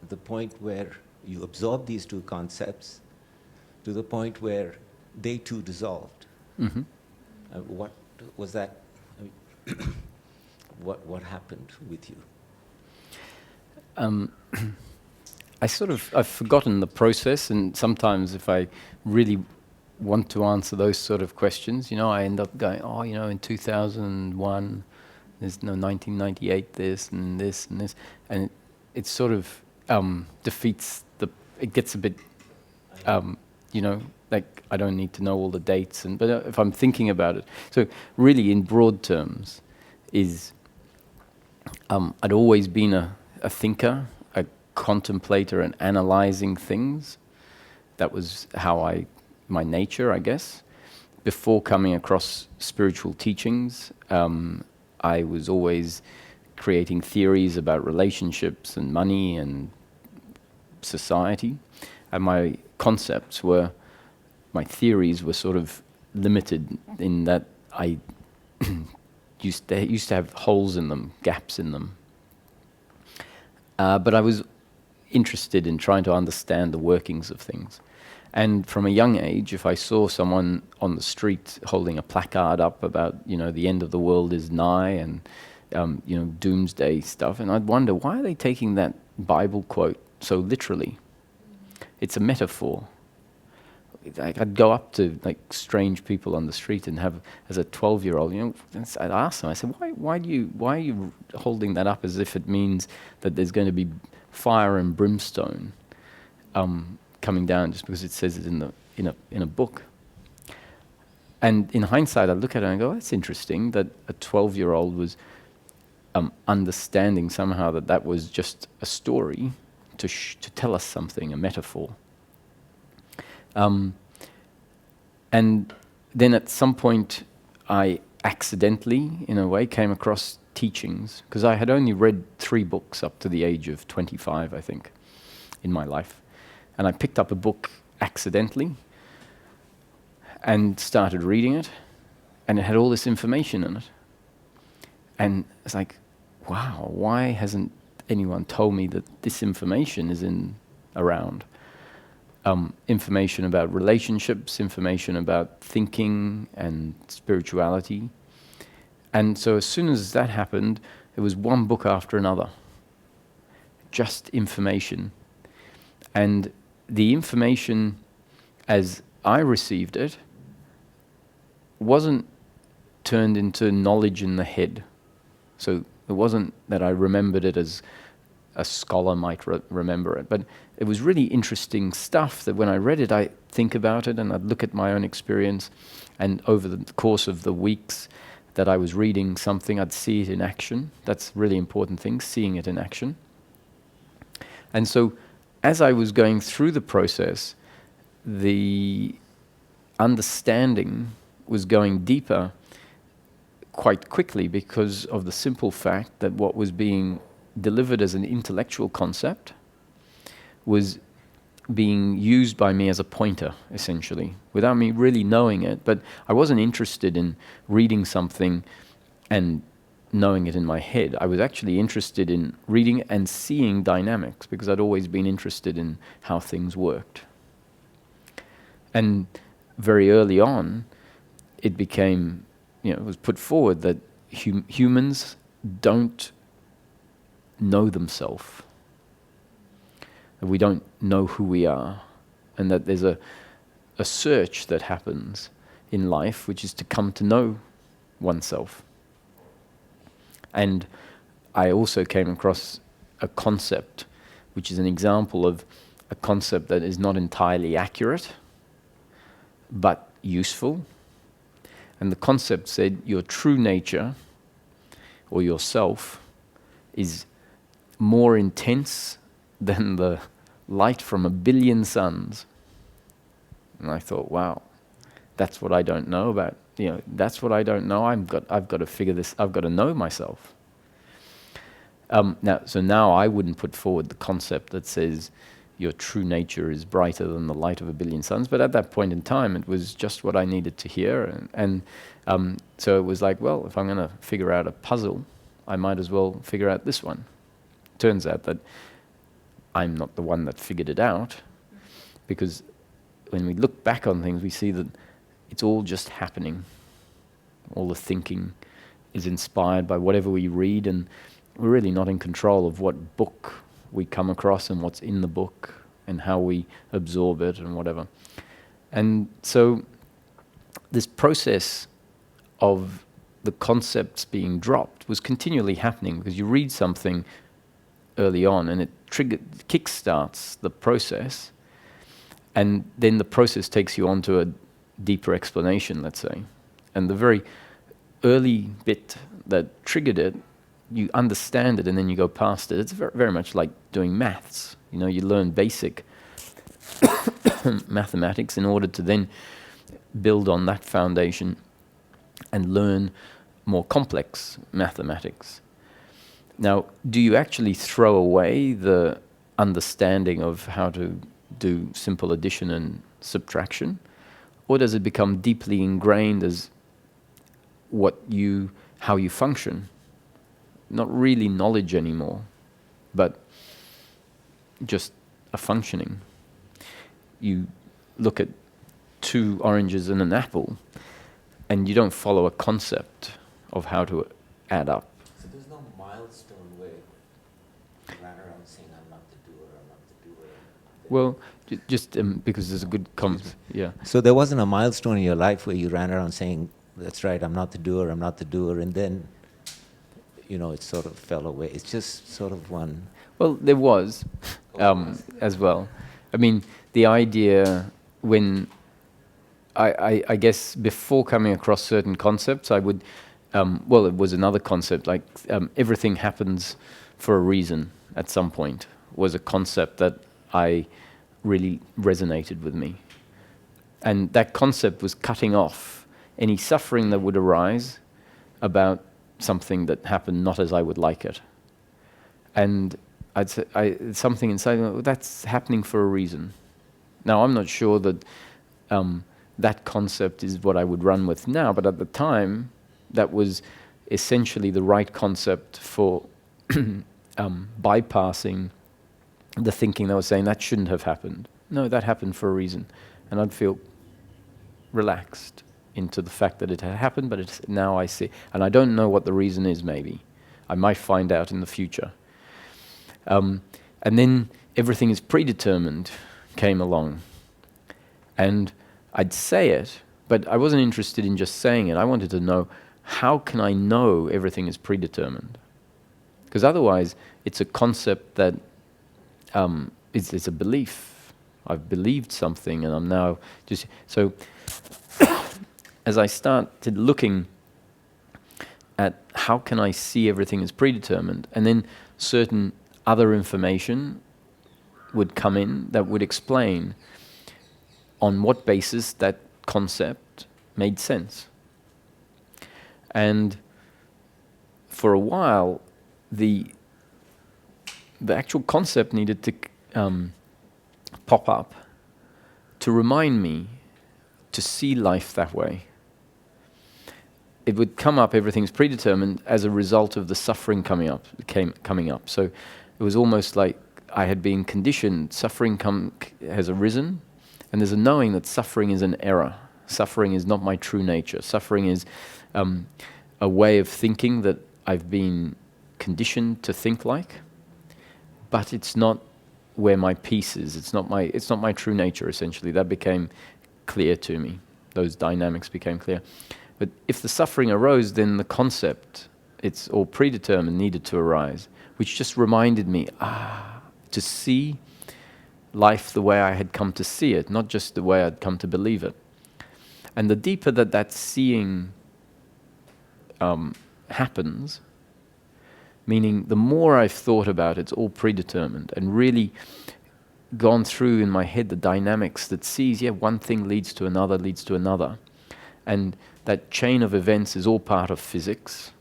the point where you absorbed these two concepts to the point where they too dissolved. What was that? What happened with you? I've forgotten the process, and sometimes if I really want to answer those sort of questions, I end up going, in 2001, there's 1998, this and this and this, and it sort of defeats it gets a bit, like I don't need to know all the dates, but if I'm thinking about it, so really in broad terms, I'd always been a thinker, a contemplator, and analyzing things. That was my nature, I guess. Before coming across spiritual teachings, I was always creating theories about relationships and money and society. And my theories were sort of limited in that I used to have holes in them, gaps in them. But I was interested in trying to understand the workings of things. And from a young age, if I saw someone on the street holding a placard up about, the end of the world is nigh and, doomsday stuff, and I'd wonder, why are they taking that Bible quote so literally? It's a metaphor. I'd go up to strange people on the street and have, as a 12-year-old, I'd ask them, I said, why are you holding that up as if it means that there's going to be fire and brimstone coming down just because it says it in a book? And in hindsight, I look at it and I go, that's interesting that a 12-year-old was understanding somehow that was just a story to tell us something, a metaphor. And then at some point, I accidentally, in a way, came across teachings, because I had only read 3 books up to the age of 25, I think, in my life. And I picked up a book accidentally and started reading it, and it had all this information in it. And it's like, wow, why hasn't anyone told me that this information is around? Information about relationships, information about thinking and spirituality. And so as soon as that happened, it was one book after another. Just information. And the information, as I received it, wasn't turned into knowledge in the head. So it wasn't that I remembered it as a scholar might remember it, but it was really interesting stuff that when I read it, I'd think about it and I'd look at my own experience, and over the course of the weeks that I was reading something, I'd see it in action. That's a really important thing, seeing it in action. And so as I was going through the process, the understanding was going deeper quite quickly because of the simple fact that what was being delivered as an intellectual concept was being used by me as a pointer, essentially, without me really knowing it. But I wasn't interested in reading something and knowing it in my head. I was actually interested in reading and seeing dynamics, because I'd always been interested in how things worked. And very early on, it became, it was put forward that humans don't know themselves. We don't know who we are, and that there's a search that happens in life, which is to come to know oneself. And I also came across a concept, which is an example of a concept that is not entirely accurate, but useful. And the concept said your true nature, or yourself, is more intense than the light from 1 billion suns. And I thought, wow, that's what I don't know about. That's what I don't know. I've got to figure this. I've got to know myself. Now I wouldn't put forward the concept that says your true nature is brighter than the light of 1 billion suns. But at that point in time, it was just what I needed to hear. And so it was like, well, if I'm going to figure out a puzzle, I might as well figure out this one. Turns out that I'm not the one that figured it out, because when we look back on things, we see that it's all just happening. All the thinking is inspired by whatever we read, and we're really not in control of what book we come across and what's in the book and how we absorb it and whatever. And so this process of the concepts being dropped was continually happening, because you read something early on and it kickstarts the process, and then the process takes you on to a deeper explanation, let's say. And the very early bit that triggered it, you understand it and then you go past it. It's very, very much like doing maths. You learn basic mathematics in order to then build on that foundation and learn more complex mathematics. Now, do you actually throw away the understanding of how to do simple addition and subtraction? Or does it become deeply ingrained as how you function? Not really knowledge anymore, but just a functioning. You look at 2 oranges and an apple, and you don't follow a concept of how to add up. So there's no milestone where you ran around saying, I'm not the doer, I'm not the doer. Well, just because there's a good yeah. So there wasn't a milestone in your life where you ran around saying, that's right, I'm not the doer, I'm not the doer, and then, it sort of fell away. It's just sort of one. Well, there was, as well. I mean, the idea when I guess before coming across certain concepts, I would, it was another concept, like everything happens for a reason at some point, was a concept that I really resonated with me. And that concept was cutting off any suffering that would arise about something that happened not as I would like it. And I'd say something inside, well, that's happening for a reason. Now, I'm not sure that that concept is what I would run with now, but at the time, that was essentially the right concept for bypassing the thinking that was saying that shouldn't have happened. No, that happened for a reason. And I'd feel relaxed into the fact that it had happened, but now I see. And I don't know what the reason is, maybe. I might find out in the future. And then everything is predetermined came along. And I'd say it, but I wasn't interested in just saying it. I wanted to know, how can I know everything is predetermined? Because otherwise, it's a concept that it's a belief. I've believed something, and I'm now just... So, as I started looking at how can I see everything as predetermined, and then certain other information would come in that would explain on what basis that concept made sense. And for a while, the actual concept needed to pop up to remind me to see life that way. It would come up, everything's predetermined, as a result of the suffering coming up. So it was almost like I had been conditioned, suffering has arisen, and there's a knowing that suffering is an error. Suffering is not my true nature. Suffering is a way of thinking that I've been conditioned to think like, but it's not where my peace is. It's not my true nature, essentially. That became clear to me. Those dynamics became clear. But if the suffering arose, then the concept, it's all predetermined, needed to arise, which just reminded me, to see life the way I had come to see it, not just the way I'd come to believe it. And the deeper that seeing happens, meaning the more I've thought about it's all predetermined, and really gone through in my head the dynamics that sees, one thing leads to another, and that chain of events is all part of physics.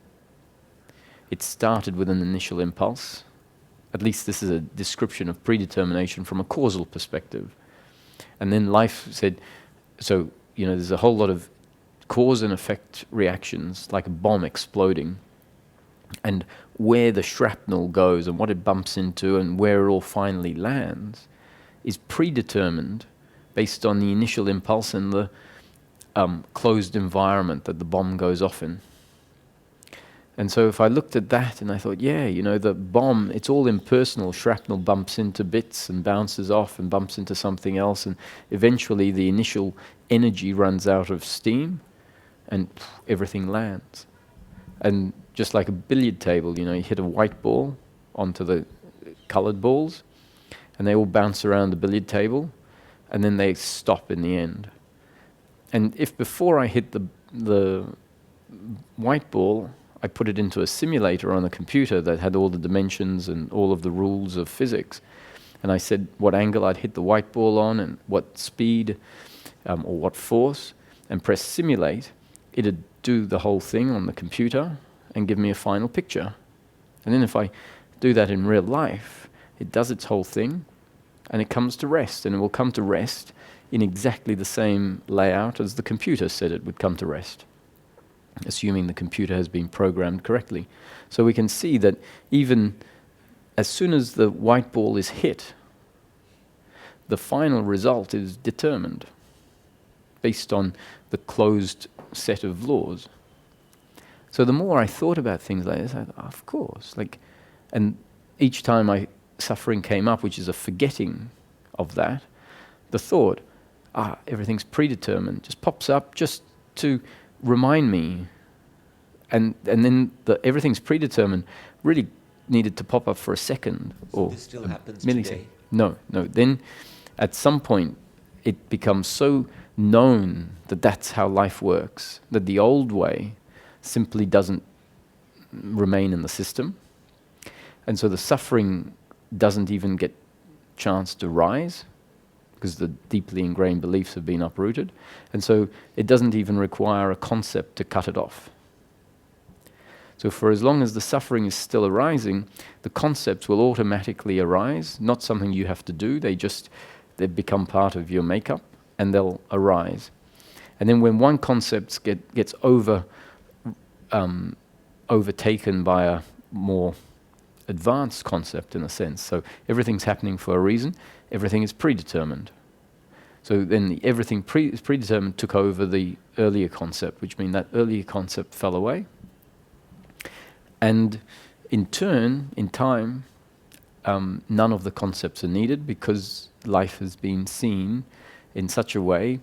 It started with an initial impulse. At least this is a description of predetermination from a causal perspective. And then life said, so, there's a whole lot of cause and effect reactions, like a bomb exploding. And where the shrapnel goes and what it bumps into and where it all finally lands is predetermined based on the initial impulse and the closed environment that the bomb goes off in. And so if I looked at that and I thought, the bomb, it's all impersonal. Shrapnel bumps into bits and bounces off and bumps into something else, and eventually the initial energy runs out of steam and everything lands. And just like a billiard table, you hit a white ball onto the colored balls and they all bounce around the billiard table and then they stop in the end. And if before I hit the white ball, I put it into a simulator on a computer that had all the dimensions and all of the rules of physics, and I said what angle I'd hit the white ball on and what speed or what force, and press simulate, it'd do the whole thing on the computer and give me a final picture. And then if I do that in real life, it does its whole thing, and it comes to rest, and it will come to rest in exactly the same layout as the computer said it would come to rest, assuming the computer has been programmed correctly. So we can see that even as soon as the white ball is hit, the final result is determined based on the closed set of laws. So the more I thought about things like this, I thought, of course, and each time suffering came up, which is a forgetting of that, the thought, everything's predetermined, just pops up just to remind me. And then the everything's predetermined really needed to pop up for a second or this still happens millisecond. today? No. Then at some point it becomes so known that that's how life works, that the old way simply doesn't remain in the system. And so the suffering doesn't even get chance to rise because the deeply ingrained beliefs have been uprooted. And so it doesn't even require a concept to cut it off. So for as long as the suffering is still arising, the concepts will automatically arise, not something you have to do, they become part of your makeup and they'll arise. And then when one concept gets overtaken by a more advanced concept in a sense, so everything's happening for a reason, everything is predetermined. So then everything predetermined took over the earlier concept, which means that earlier concept fell away. And in turn, in time, none of the concepts are needed because life has been seen in such a way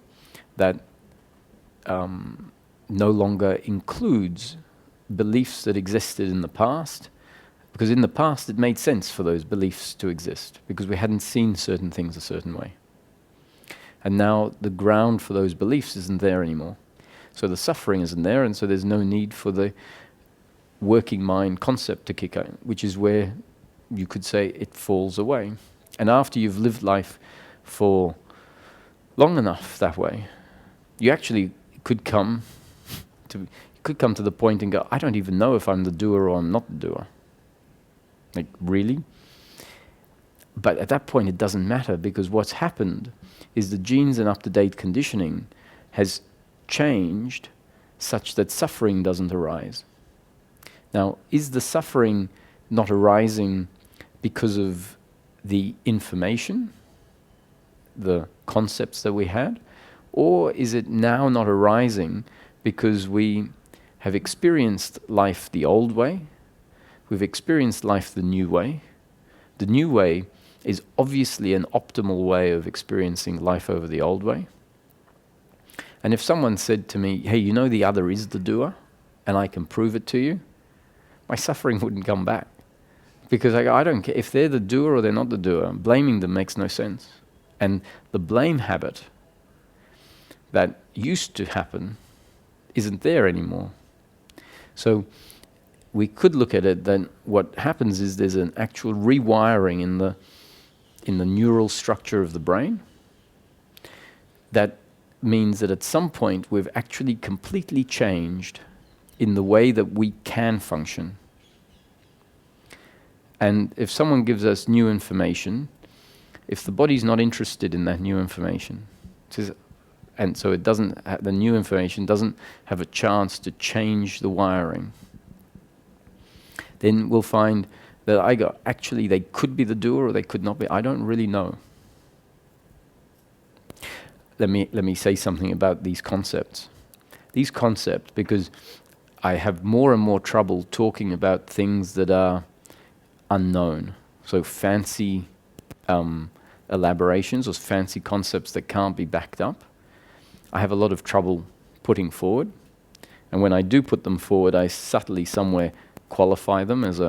that no longer includes beliefs that existed in the past, because in the past it made sense for those beliefs to exist because we hadn't seen certain things a certain way. And now the ground for those beliefs isn't there anymore. So the suffering isn't there, and so there's no need for the working mind concept to kick in, which is where you could say it falls away. And after you've lived life for long enough that way, you actually could come to the point and go, I don't even know if I'm the doer or I'm not the doer. Like, really? But at that point it doesn't matter, because what's happened is the genes and up-to-date conditioning has changed such that suffering doesn't arise. Now, is the suffering not arising because of the information, the concepts that we had? Or is it now not arising because we have experienced life the old way, we've experienced life the new way? The new way is obviously an optimal way of experiencing life over the old way. And if someone said to me, hey, you know the other is the doer, and I can prove it to you, my suffering wouldn't come back. Because I don't care if they're the doer or they're not the doer. Blaming them makes no sense. And the blame habit that used to happen isn't there anymore. So we could look at it then what happens is there's an actual rewiring in the neural structure of the brain. That means that at some point we've actually completely changed in the way that we can function. And if someone gives us new information, if the body's not interested in that new information, and so the new information doesn't have a chance to change the wiring, then we'll find that actually they could be the doer or they could not be. I don't really know. Let me say something about these concepts. These concepts, because I have more and more trouble talking about things that are unknown. So fancy elaborations or fancy concepts that can't be backed up, I have a lot of trouble putting forward. And when I do put them forward, I subtly somewhere qualify them as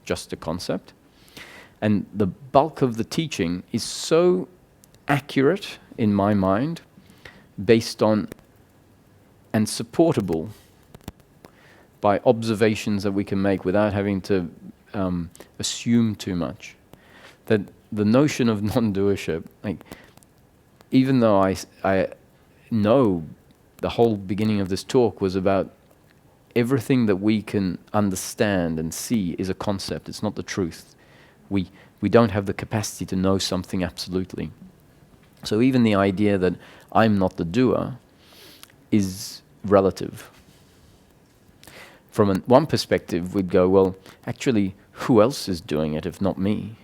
just a concept. And the bulk of the teaching is so accurate in my mind, based on and supportable by observations that we can make without having to assume too much. That the notion of non-doership, even though I know the whole beginning of this talk was about everything that we can understand and see is a concept. It's not the truth. We don't have the capacity to know something absolutely. So even the idea that I'm not the doer is relative. From one perspective, we'd go, well, actually, who else is doing it if not me?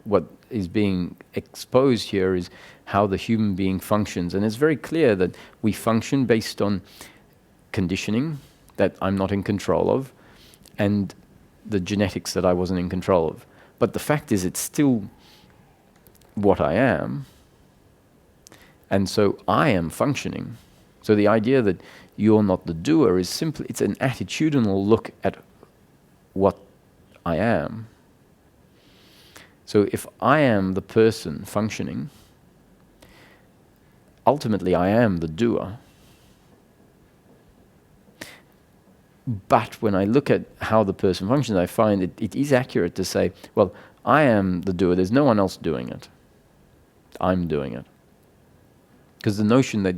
What is being exposed here is how the human being functions. And it's very clear that we function based on conditioning that I'm not in control of and the genetics that I wasn't in control of. But the fact is, it's still what I am. And so I am functioning. So the idea that you're not the doer is simply, it's an attitudinal look at what I am. So if I am the person functioning, ultimately I am the doer. But when I look at how the person functions, I find it is accurate to say, well, I am the doer, there's no one else doing it. I'm doing it. Because the notion that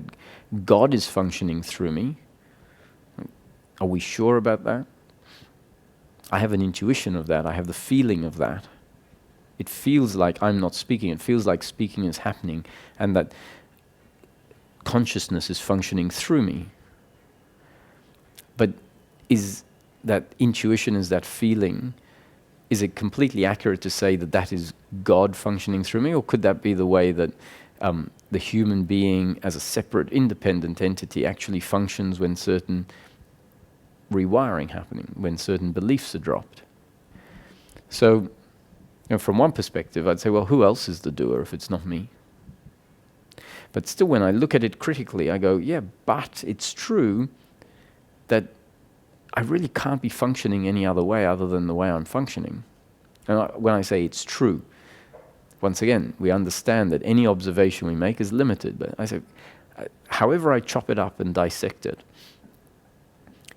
God is functioning through me, are we sure about that? I have an intuition of that, I have the feeling of that. It feels like I'm not speaking, it feels like speaking is happening, and that consciousness is functioning through me. But is that intuition, is that feeling, is it completely accurate to say that that is God functioning through me, or could that be the way that the human being as a separate independent entity actually functions when certain rewiring happening, when certain beliefs are dropped? So, from one perspective, I'd say, well, who else is the doer if it's not me? But still, when I look at it critically, I go, yeah, but it's true that I really can't be functioning any other way other than the way I'm functioning. And when I say it's true, once again, we understand that any observation we make is limited. But I say, however I chop it up and dissect it,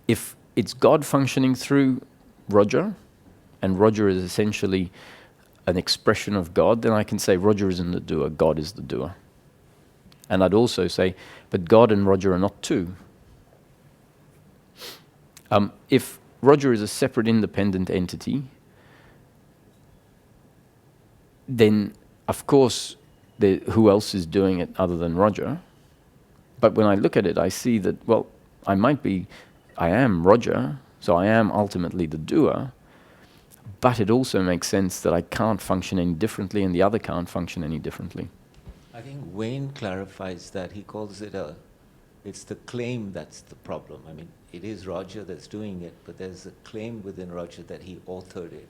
if it's God functioning through Roger, and Roger is essentially an expression of God, then I can say Roger isn't the doer, God is the doer. And I'd also say, but God and Roger are not two. If Roger is a separate independent entity, then of course who else is doing it other than Roger? But when I look at it, I see that, well, I am Roger, so I am ultimately the doer, but it also makes sense that I can't function any differently and the other can't function any differently. I think Wayne clarifies that. He calls it it's the claim that's the problem. I mean, it is Roger that's doing it, but there's a claim within Roger that he authored it.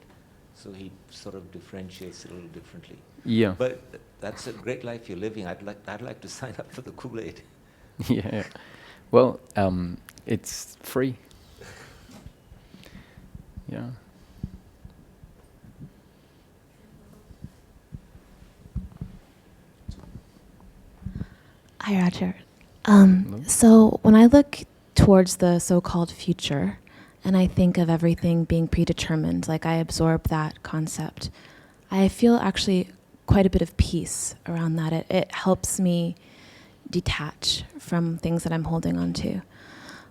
So he sort of differentiates it a little differently. Yeah. But that's a great life you're living. I'd like to sign up for the Kool-Aid. Yeah. Well, it's free. Yeah. Hi, Roger. So when I look towards the so-called future, and I think of everything being predetermined, like I absorb that concept, I feel actually quite a bit of peace around that. It helps me detach from things that I'm holding on to.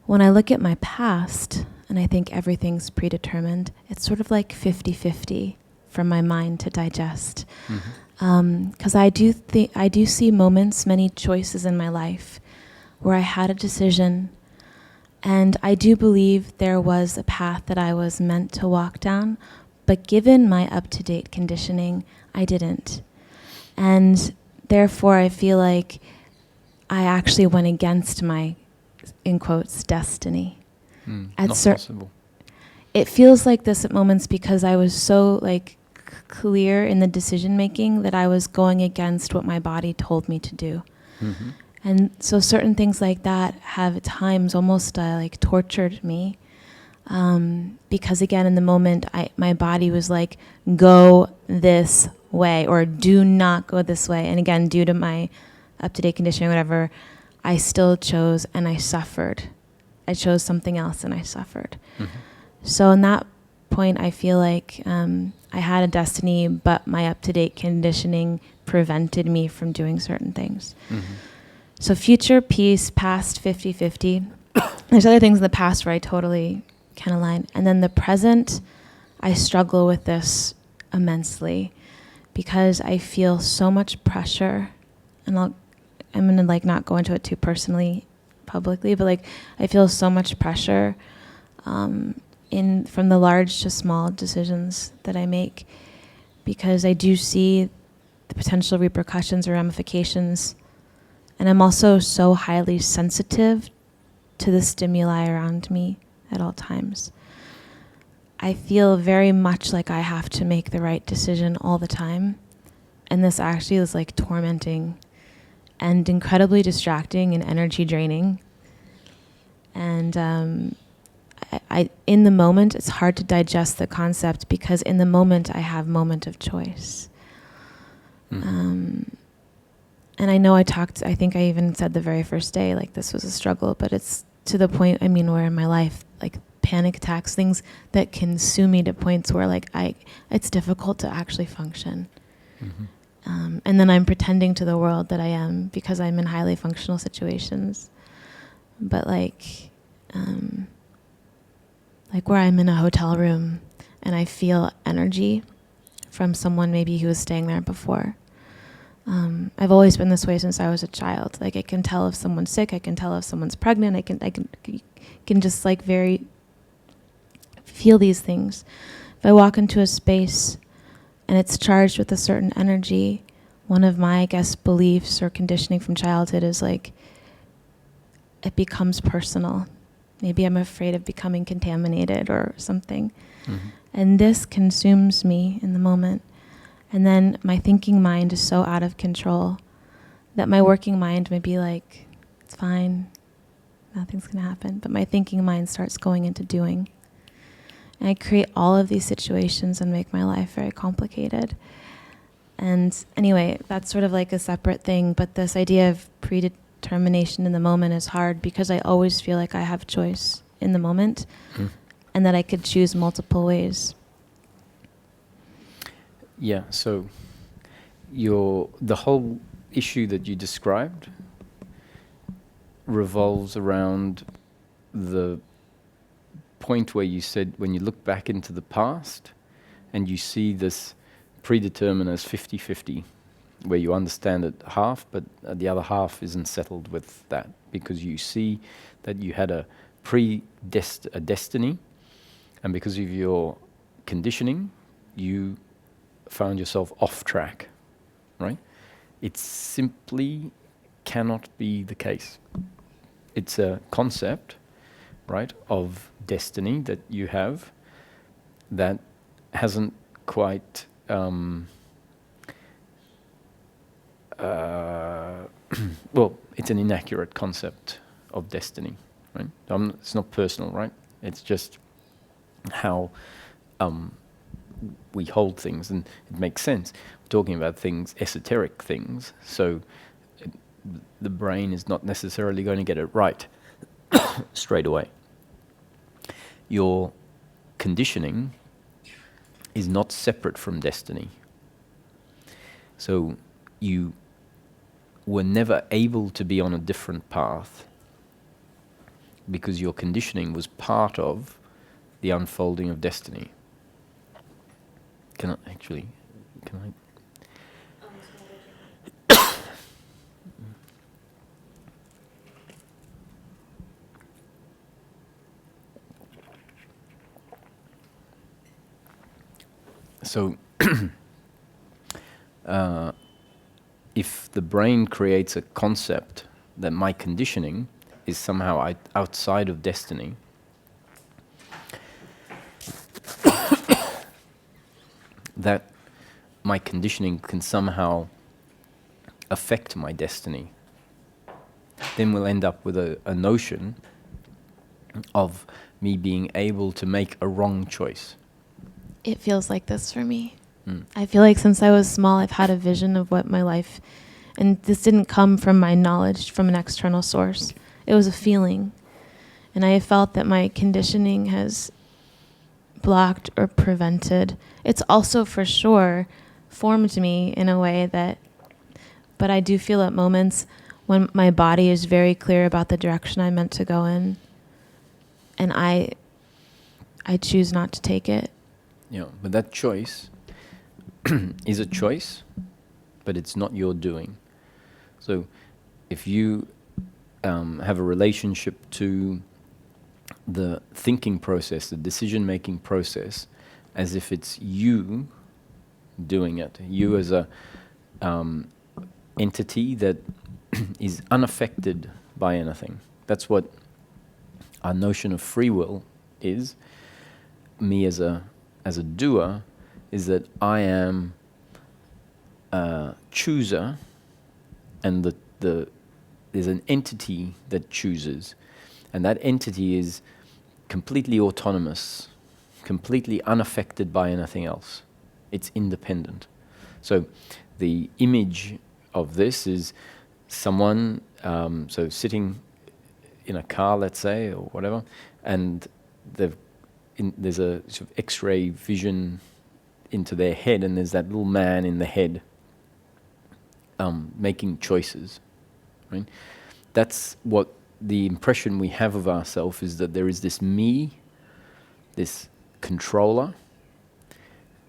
When I look at my past, and I think everything's predetermined, it's sort of like 50-50 for my mind to digest. Because I do see moments, many choices in my life, where I had a decision, and I do believe there was a path that I was meant to walk down, but given my up-to-date conditioning, I didn't. And therefore, I feel like I actually went against my, in quotes, destiny. Not possible. It feels like this at moments because I was so clear in the decision making that I was going against what my body told me to do. And so certain things like that have at times almost tortured me, because again in the moment my body was like, go this way or do not go this way, and again due to my up-to-date conditioning or whatever, I still chose and I suffered. I chose something else and I suffered. So in that point I feel like I had a destiny, but my up-to-date conditioning prevented me from doing certain things. So future peace, past 50-50. there's other things in the past where I totally can align. And then the present, I struggle with this immensely because I feel so much pressure. And I'm going to like not go into it too personally publicly, but like I feel so much pressure from the large to small decisions that I make, because I do see the potential repercussions or ramifications. And I'm also so highly sensitive to the stimuli around me at all times. I feel very much like I have to make the right decision all the time. And this actually is like tormenting and incredibly distracting and energy draining. And I in the moment, it's hard to digest the concept because in the moment I have moment of choice. And I know I think I even said the very first day, like this was a struggle, but it's to the point, I mean, where in my life, like panic attacks, things that consume me to points where like it's difficult to actually function. And then I'm pretending to the world that I am because I'm in highly functional situations. But like where I'm in a hotel room and I feel energy from someone maybe who was staying there before. I've always been this way since I was a child. Like I can tell if someone's sick, I can tell if someone's pregnant, I can just like very feel these things. If I walk into a space and it's charged with a certain energy, one of my, I guess, beliefs or conditioning from childhood is like, it becomes personal. Maybe I'm afraid of becoming contaminated or something. And this consumes me in the moment. And then my thinking mind is so out of control that my working mind may be like, it's fine, nothing's going to happen. But my thinking mind starts going into doing. And I create all of these situations and make my life very complicated. And anyway, that's sort of like a separate thing. But this idea of predetermination in the moment is hard because I always feel like I have choice in the moment and that I could choose multiple ways. Yeah, so the whole issue that you described revolves around the point where you said when you look back into the past and you see this predetermined as 50-50, where you understand it half, but the other half isn't settled with that because you see that you had a destiny, and because of your conditioning, you found yourself off track, right? It simply cannot be the case. It's a concept, right, of destiny that you have that hasn't quite well, it's an inaccurate concept of destiny, right? It's not personal, right? It's just how we hold things, and it makes sense. We're talking about things, esoteric things, so the brain is not necessarily going to get it right straight away. Your conditioning is not separate from destiny. So you were never able to be on a different path because your conditioning was part of the unfolding of destiny. Can I? So, if the brain creates a concept that my conditioning is somehow outside of destiny, that my conditioning can somehow affect my destiny, then we'll end up with a notion of me being able to make a wrong choice. It feels like this for me. I feel like since I was small, I've had a vision of what my life, and this didn't come from my knowledge from an external source. It was a feeling. And I felt that my conditioning has blocked or prevented. It's also for sure formed me in a way that, but I do feel at moments when my body is very clear about the direction I'm meant to go in, and I choose not to take it. Yeah, but that choice is a choice, but it's not your doing. So if you have a relationship to the thinking process, the decision-making process, as if it's you doing it, you as a entity that is unaffected by anything. That's what our notion of free will is. Me as a doer is that I am a chooser, and there's an entity that chooses, and that entity is completely autonomous, completely unaffected by anything else. It's independent. So the image of this is someone so sitting in a car, let's say, or whatever, and there's a sort of X-ray vision into their head, and there's that little man in the head making choices. Right? That's what the impression we have of ourselves is, that there is this me, this controller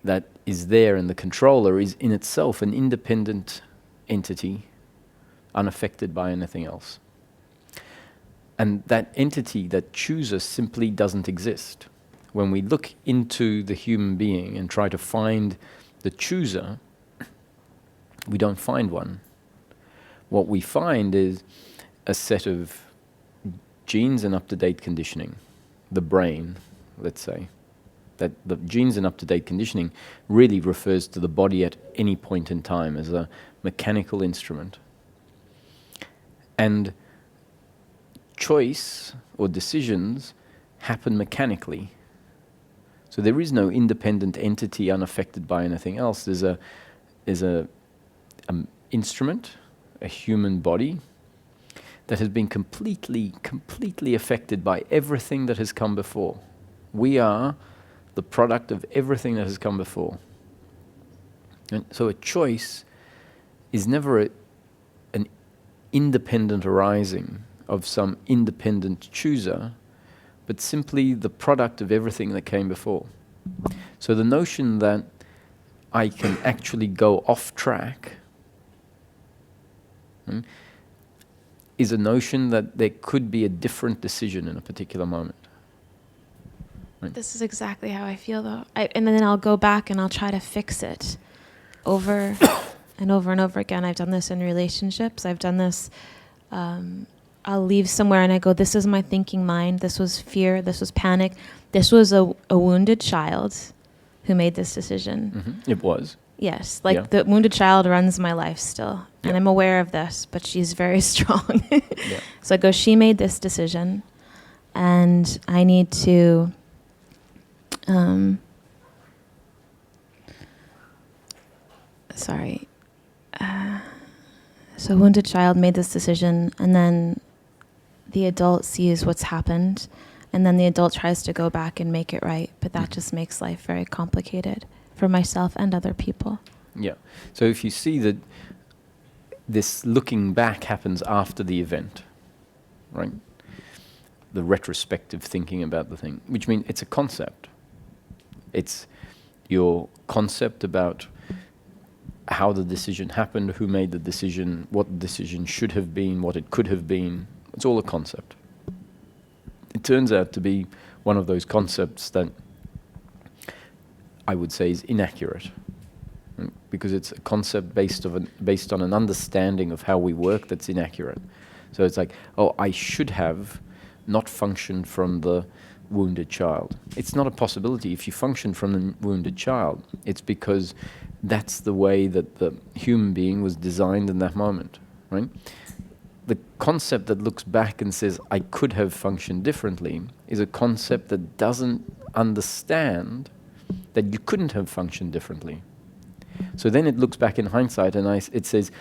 that is there, and the controller is in itself an independent entity, unaffected by anything else. And that entity that chooses simply doesn't exist. When we look into the human being and try to find the chooser, we don't find one. What we find is a set of genes and up-to-date conditioning. The brain, let's say. That the genes and up-to-date conditioning really refers to the body at any point in time as a mechanical instrument. And choice or decisions happen mechanically. So there is no independent entity unaffected by anything else. There's a instrument, a human body, that has been completely affected by everything that has come before. We are the product of everything that has come before. And so a choice is never an independent arising of some independent chooser, but simply the product of everything that came before. So the notion that I can actually go off track is a notion that there could be a different decision in a particular moment. Right? This is exactly how I feel, though. And then I'll go back and I'll try to fix it over and over and over again. I've done this in relationships. I've done this. I'll leave somewhere and I go, this is my thinking mind. This was fear. This was panic. This was a wounded child who made this decision. Mm-hmm. It was. Yes, the wounded child runs my life still. And I'm aware of this, but she's very strong. So I go, she made this decision, and I need to so a wounded child made this decision, and then the adult sees what's happened, and then the adult tries to go back and make it right, but that just makes life very complicated for myself and other people. Yeah. So if you see that this looking back happens after the event, right? The retrospective thinking about the thing, which means it's a concept. It's your concept about how the decision happened, who made the decision, what the decision should have been, what it could have been. It's all a concept. It turns out to be one of those concepts that I would say is inaccurate, right? Because it's a concept based on an understanding of how we work that's inaccurate. So it's like, oh, I should have not functioned from the wounded child. It's not a possibility. If you function from the wounded child, it's because that's the way that the human being was designed in that moment, right? The concept that looks back and says, I could have functioned differently, is a concept that doesn't understand that you couldn't have functioned differently. So then it looks back in hindsight and it says,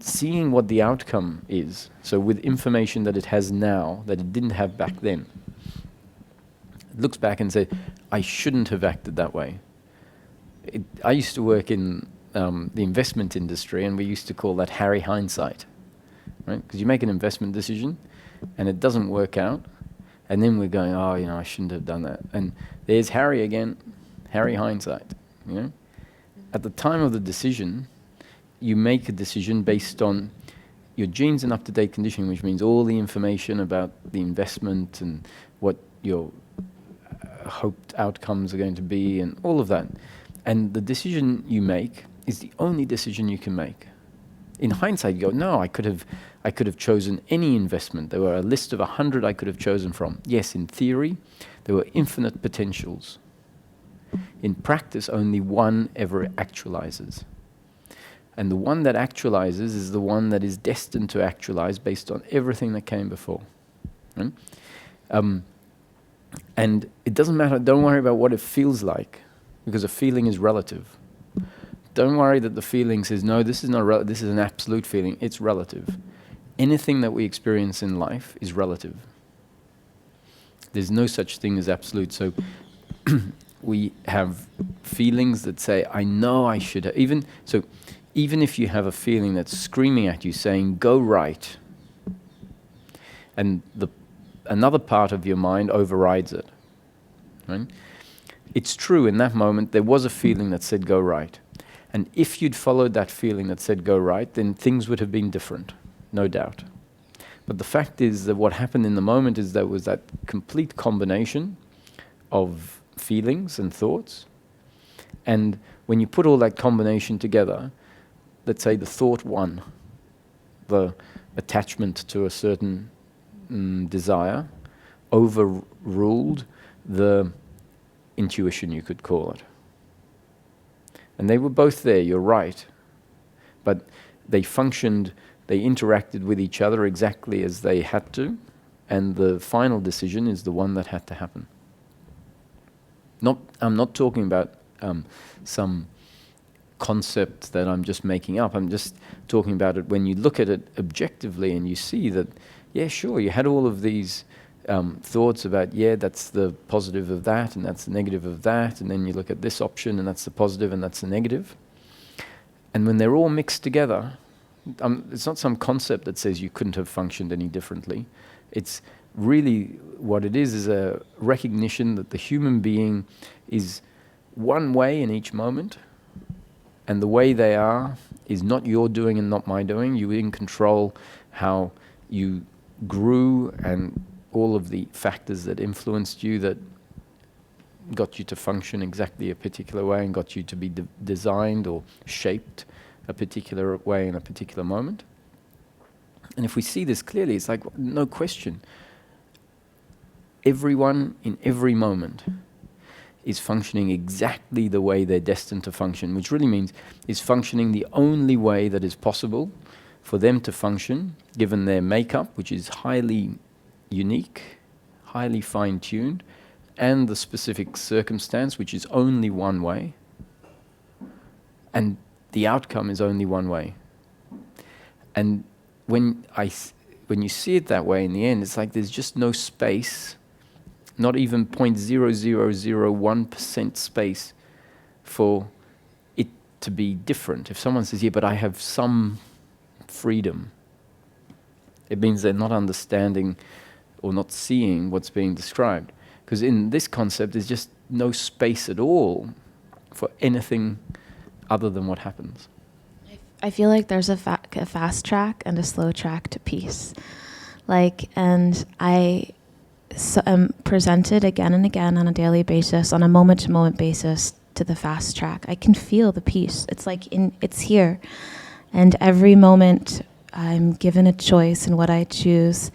seeing what the outcome is, so with information that it has now, that it didn't have back then, it looks back and says, I shouldn't have acted that way. I used to work in the investment industry, and we used to call that Harry hindsight, right? Because you make an investment decision and it doesn't work out, And then we're going, oh, I shouldn't have done that. And there's Harry again, Harry hindsight, At the time of the decision, you make a decision based on your genes and up-to-date conditioning, which means all the information about the investment and what your hoped outcomes are going to be and all of that. And the decision you make is the only decision you can make. In hindsight, you go, no, I could have chosen any investment. There were a list of 100 I could have chosen from. Yes, in theory, there were infinite potentials. In practice, only one ever actualizes. And the one that actualizes is the one that is destined to actualize based on everything that came before. Right? And it doesn't matter, don't worry about what it feels like, because a feeling is relative. Don't worry that the feeling says, no, this is not this is an absolute feeling. It's relative. Anything that we experience in life is relative. There's no such thing as absolute. So we have feelings that say, I know I should have. Even if you have a feeling that's screaming at you saying, go right, and another part of your mind overrides it. Right? It's true, in that moment, there was a feeling that said, go right. And if you'd followed that feeling that said, go right, then things would have been different, no doubt. But the fact is that what happened in the moment is there was that complete combination of feelings and thoughts. And when you put all that combination together, let's say the thought won, the attachment to a certain desire overruled the intuition, you could call it. And they were both there, you're right. But they interacted with each other exactly as they had to, and the final decision is the one that had to happen. I'm not talking about some concept that I'm just making up. I'm just talking about it when you look at it objectively and you see that, yeah, sure, you had all of these thoughts about, yeah, that's the positive of that and that's the negative of that, and then you look at this option and that's the positive and that's the negative. And when they're all mixed together, it's not some concept that says you couldn't have functioned any differently. It's really what it is a recognition that the human being is one way in each moment, and the way they are is not your doing and not my doing. You're in control how you grew and all of the factors that influenced you that got you to function exactly a particular way and got you to be designed or shaped a particular way in a particular moment. And if we see this clearly, it's like, no question, everyone in every moment is functioning exactly the way they're destined to function, which really means is functioning the only way that is possible for them to function, given their makeup, which is highly unique, highly fine-tuned, and the specific circumstance, which is only one way, and the outcome is only one way. And when you see it that way in the end, it's like there's just no space, not even 0.0001% space for it to be different. If someone says, yeah, but I have some freedom, it means they're not understanding or not seeing what's being described. Because in this concept, there's just no space at all for anything other than what happens. I feel like there's a fast track and a slow track to peace. And I am presented again and again on a daily basis, on a moment-to-moment basis, to the fast track. I can feel the peace. It's like it's here. And every moment I'm given a choice in what I choose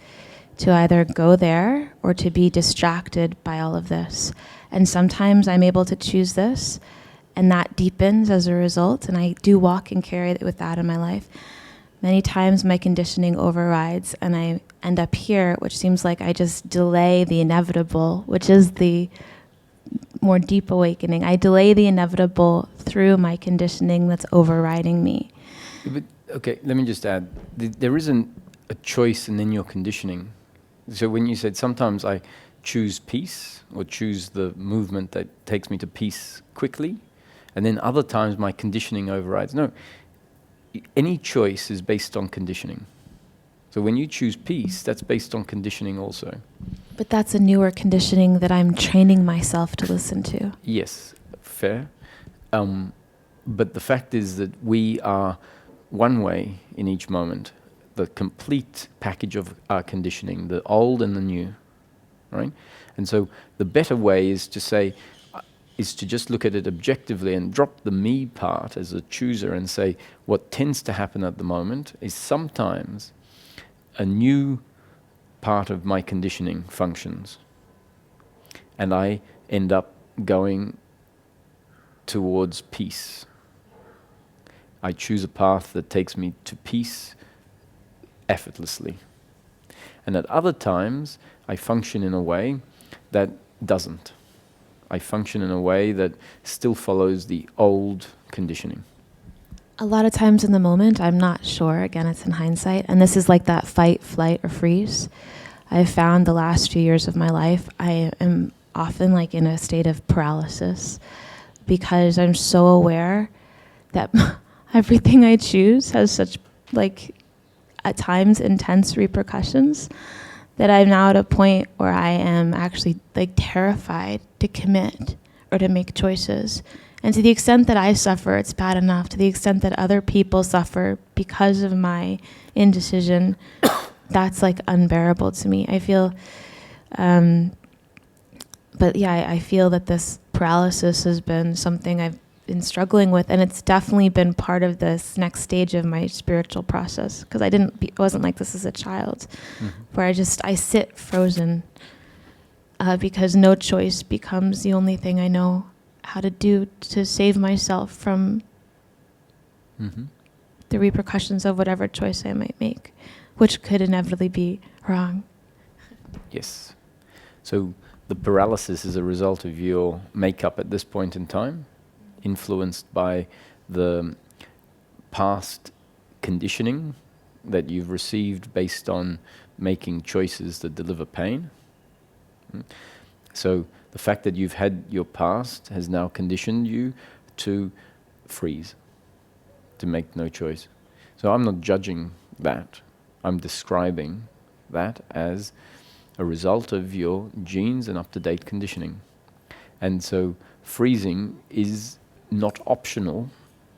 to either go there or to be distracted by all of this. And sometimes I'm able to choose this, and that deepens as a result, and I do walk and carry it with that in my life. Many times my conditioning overrides, and I end up here, which seems like I just delay the inevitable, which is the more deep awakening. I delay the inevitable through my conditioning that's overriding me. But, okay, let me just add, there isn't a choice and then your conditioning. So when you said sometimes I choose peace or choose the movement that takes me to peace quickly, and then other times my conditioning overrides. No, any choice is based on conditioning. So when you choose peace, that's based on conditioning also. But that's a newer conditioning that I'm training myself to listen to. Yes, fair. But the fact is that we are one way in each moment, the complete package of our conditioning, the old and the new, right? And so the better way is to say, is to just look at it objectively and drop the me part as a chooser and say, what tends to happen at the moment is sometimes a new part of my conditioning functions. And I end up going towards peace. I choose a path that takes me to peace effortlessly. And at other times, I function in a way that doesn't. I function in a way that still follows the old conditioning. A lot of times in the moment, I'm not sure. Again, it's in hindsight. And this is like that fight, flight, or freeze. I've found the last few years of my life, I am often like in a state of paralysis because I'm so aware that everything I choose has such, like, at times intense repercussions that I'm now at a point where I am actually like terrified to commit or to make choices. And to the extent that I suffer, it's bad enough. To the extent that other people suffer because of my indecision, that's like unbearable to me. I feel, but yeah, I feel that this paralysis has been something I've been struggling with, and it's definitely been part of this next stage of my spiritual process. Because it wasn't like this as a child, where I sit frozen because no choice becomes the only thing I know how to do to save myself from the repercussions of whatever choice I might make, which could inevitably be wrong. Yes. So the paralysis is a result of your makeup at this point in time, influenced by the past conditioning that you've received based on making choices that deliver pain. So the fact that you've had your past has now conditioned you to freeze, to make no choice. So I'm not judging that. I'm describing that as a result of your genes and up-to-date conditioning. And so freezing is not optional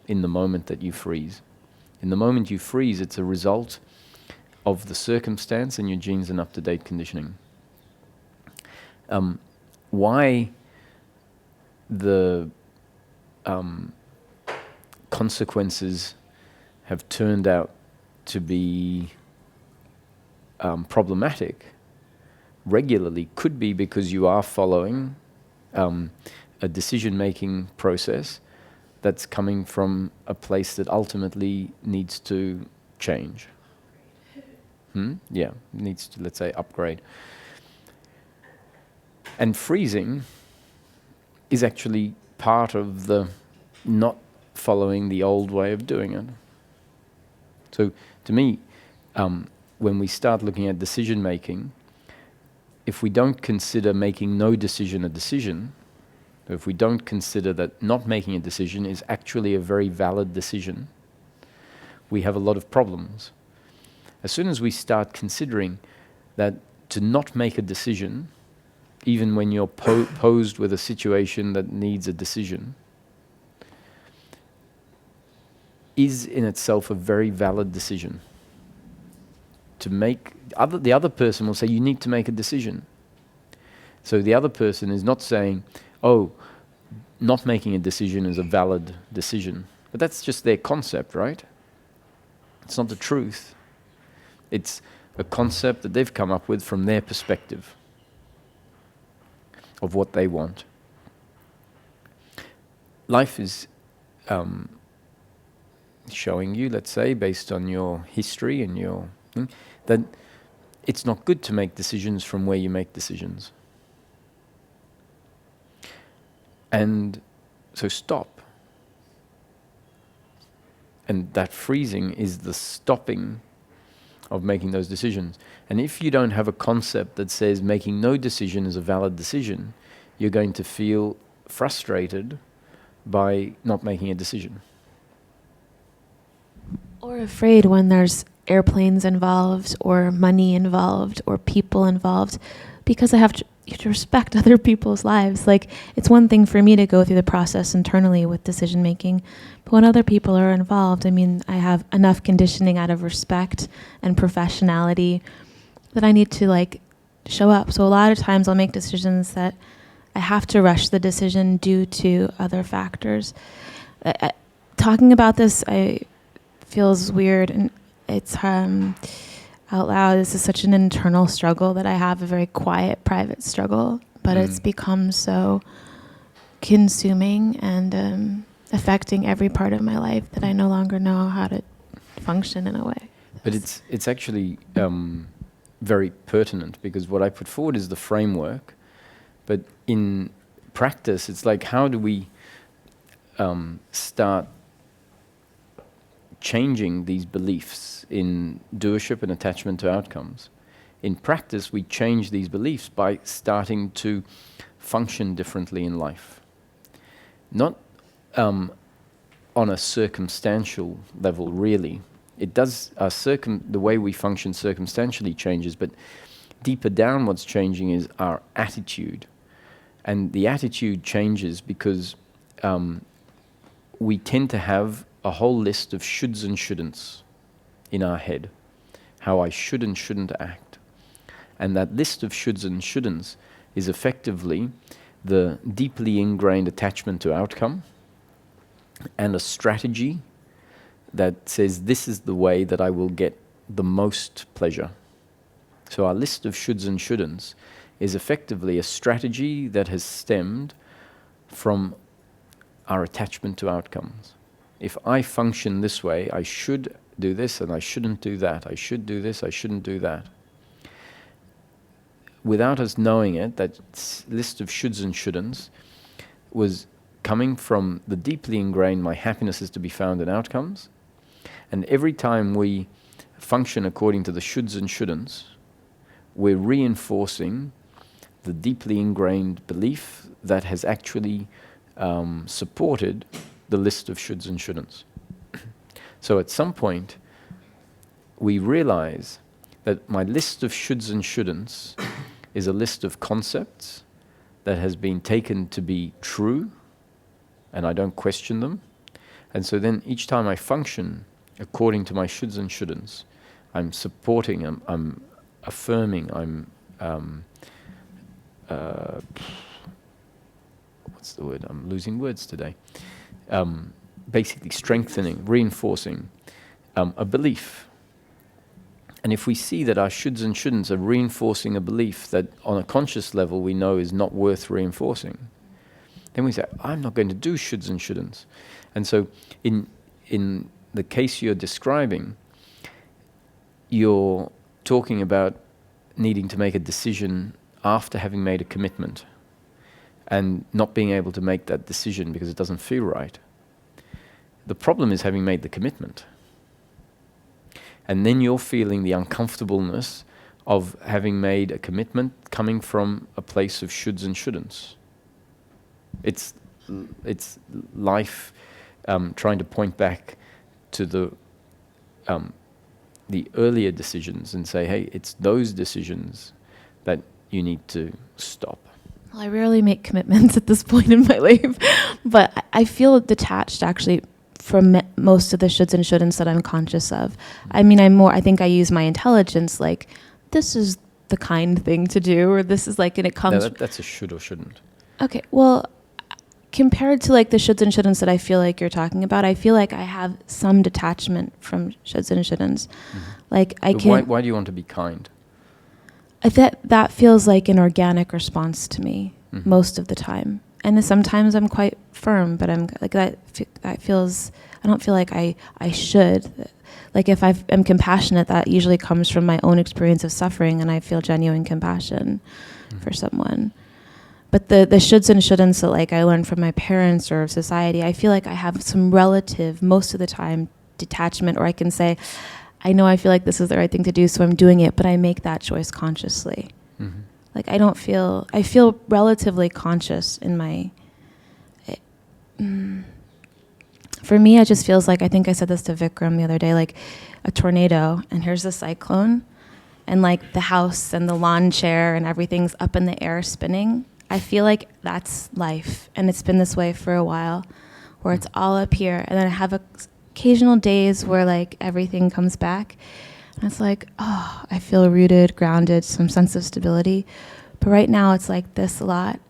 in the moment that you freeze. In the moment you freeze, it's a result of the circumstance and your genes and up-to-date conditioning. Why the consequences have turned out to be problematic regularly could be because you are following a decision-making process that's coming from a place that ultimately needs to change. Yeah, needs to, let's say, upgrade. And freezing is actually part of the not following the old way of doing it. So to me, when we start looking at decision making, if we don't consider making no decision a decision, if we don't consider that not making a decision is actually a very valid decision, we have a lot of problems. As soon as we start considering that to not make a decision, even when you're posed with a situation that needs a decision, is in itself a very valid decision. To make, the other person will say, you need to make a decision. So the other person is not saying, oh, not making a decision is a valid decision. But that's just their concept, right? It's not the truth. It's a concept that they've come up with from their perspective of what they want. Life is showing you, let's say, based on your history and your that it's not good to make decisions from where you make decisions. And so stop. And that freezing is the stopping of making those decisions. And if you don't have a concept that says making no decision is a valid decision, you're going to feel frustrated by not making a decision. Or afraid when there's airplanes involved or money involved or people involved, because I have to, you have to respect other people's lives. Like, it's one thing for me to go through the process internally with decision making, but when other people are involved, I mean, I have enough conditioning out of respect and professionality that I need to like show up. So a lot of times I'll make decisions that I have to rush the decision due to other factors. Talking about this, feels weird, and it's out loud. This is such an internal struggle that I have, a very quiet, private struggle, but it's become so consuming and affecting every part of my life that I no longer know how to function in a way. But it's actually very pertinent, because what I put forward is the framework, but in practice, it's like, how do we start changing these beliefs in doership and attachment to outcomes? In practice, we change these beliefs by starting to function differently in life. Not on a circumstantial level, really. It does, the way we function circumstantially changes, but deeper down what's changing is our attitude. And the attitude changes because we tend to have a whole list of shoulds and shouldn'ts in our head, how I should and shouldn't act. And that list of shoulds and shouldn'ts is effectively the deeply ingrained attachment to outcome and a strategy that says, this is the way that I will get the most pleasure. So our list of shoulds and shouldn'ts is effectively a strategy that has stemmed from our attachment to outcomes. If I function this way, I should do this and I shouldn't do that. I should do this, I shouldn't do that. Without us knowing it, that list of shoulds and shouldn'ts was coming from the deeply ingrained, my happiness is to be found in outcomes. And every time we function according to the shoulds and shouldn'ts, we're reinforcing the deeply ingrained belief that has actually supported the list of shoulds and shouldn'ts. So at some point, we realize that my list of shoulds and shouldn'ts is a list of concepts that has been taken to be true, and I don't question them. And so then each time I function according to my shoulds and shouldn'ts, I'm supporting, I'm affirming, I'm what's the word? I'm losing words today. Basically strengthening, reinforcing a belief. And if we see that our shoulds and shouldn'ts are reinforcing a belief that on a conscious level we know is not worth reinforcing, then we say, I'm not going to do shoulds and shouldn'ts. And so in the case you're describing, you're talking about needing to make a decision after having made a commitment and not being able to make that decision because it doesn't feel right. The problem is having made the commitment. And then you're feeling the uncomfortableness of having made a commitment coming from a place of shoulds and shouldn'ts. It's life trying to point back to the earlier decisions and say, hey, it's those decisions that you need to stop. Well, I rarely make commitments at this point in my life, but I feel detached actually from most of the shoulds and shouldn'ts that I'm conscious of. I mean, I think I use my intelligence like, this is the kind thing to do, or this is like, and it comes... No, that's a should or shouldn't. Okay, well, compared to like the shoulds and shouldn'ts that I feel like you're talking about, I feel like I have some detachment from shoulds and shouldn'ts. Mm-hmm. Like I can... Why do you want to be kind? That feels like an organic response to me most of the time. And sometimes I'm quite firm, but I'm like that feels, I don't feel like I should. Like if I'm compassionate, that usually comes from my own experience of suffering and I feel genuine compassion for someone. But the shoulds and shouldn'ts that like I learned from my parents or society, I feel like I have some relative, most of the time, detachment, or I can say, I know I feel like this is the right thing to do, so I'm doing it, but I make that choice consciously. Mm-hmm. Like I feel relatively conscious in my, for me it just feels like, I think I said this to Vikram the other day, like a tornado and here's a cyclone, and like the house and the lawn chair and everything's up in the air spinning. I feel like that's life, and it's been this way for a while, where it's all up here, and then I have occasional days where like everything comes back, and it's like, oh, I feel rooted, grounded, some sense of stability. But right now it's like this a lot,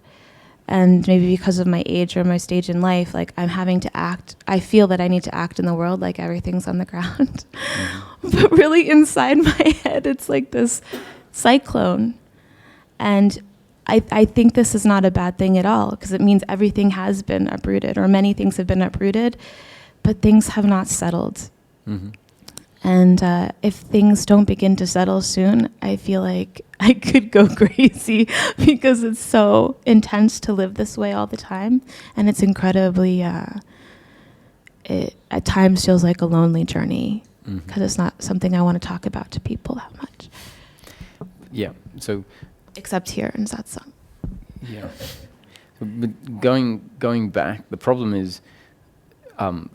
and maybe because of my age or my stage in life, like I'm having to act. I feel that I need to act in the world like everything's on the ground, but really inside my head, it's like this cyclone, and I think this is not a bad thing at all, because it means everything has been uprooted, or many things have been uprooted, but things have not settled. Mm-hmm. And if things don't begin to settle soon, I feel like I could go crazy, because it's so intense to live this way all the time, and it's incredibly, it at times feels like a lonely journey, because it's not something I want to talk about to people that much. Yeah, so... Except here in satsang. Yeah. But going back, the problem is,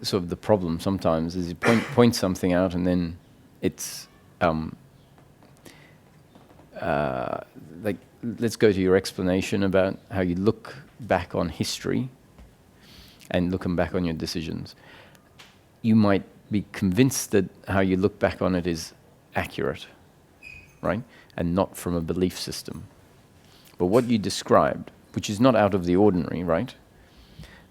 sort of the problem sometimes is you point something out and then it's, like, let's go to your explanation about how you look back on history and looking back on your decisions. You might be convinced that how you look back on it is accurate, right? And not from a belief system. But what you described, which is not out of the ordinary, right?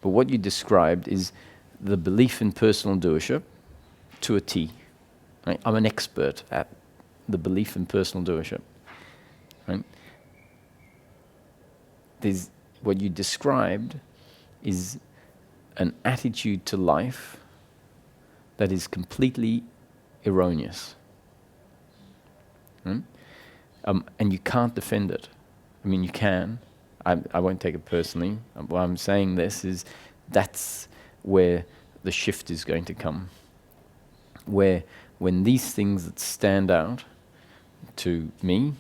But what you described is the belief in personal doership to a T. Right? I'm an expert at the belief in personal doership. Right? What you described is an attitude to life that is completely erroneous. Right? And you can't defend it. I mean, you can. I won't take it personally. Why I'm saying this is that's where the shift is going to come. Where when these things that stand out to me,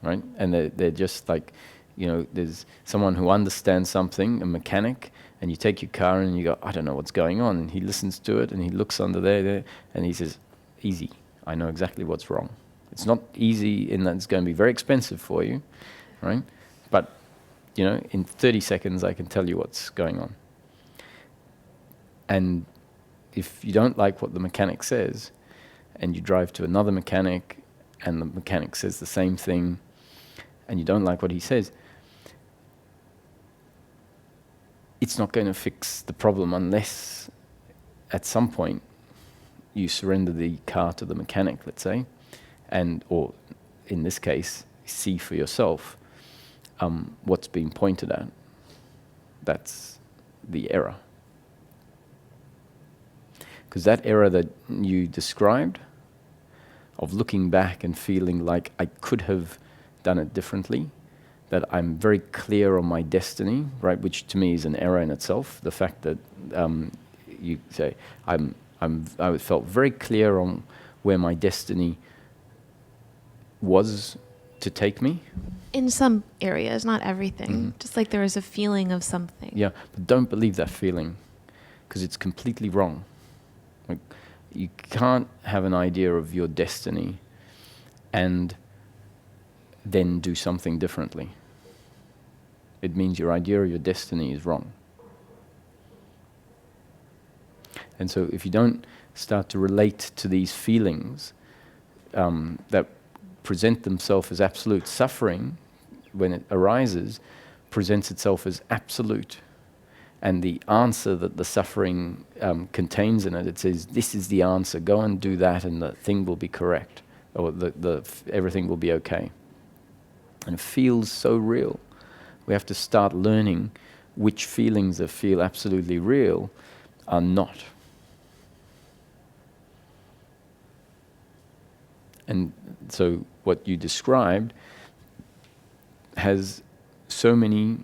right, and they're just like, you know, there's someone who understands something, a mechanic, and you take your car and you go, I don't know what's going on. And he listens to it and he looks under there, and he says, easy, I know exactly what's wrong. It's not easy in that it's going to be very expensive for you, right? But, you know, in 30 seconds I can tell you what's going on. And if you don't like what the mechanic says, and you drive to another mechanic, and the mechanic says the same thing, and you don't like what he says, it's not going to fix the problem unless at some point you surrender the car to the mechanic, let's say, and, or in this case, see for yourself what's being pointed at. That's the error. Because that error that you described, of looking back and feeling like I could have done it differently, that I'm very clear on my destiny, right, which to me is an error in itself. The fact that you say, I felt very clear on where my destiny was to take me. In some areas, not everything. Just like there is a feeling of something. Yeah, but don't believe that feeling, because it's completely wrong. Like, you can't have an idea of your destiny and then do something differently. It means your idea of your destiny is wrong. And so if you don't start to relate to these feelings that present themselves as absolute, suffering, when it arises, presents itself as absolute. And the answer that the suffering contains in it, it says, this is the answer, go and do that and the thing will be correct, or everything will be okay. And it feels so real. We have to start learning which feelings that feel absolutely real are not. And so what you described has so many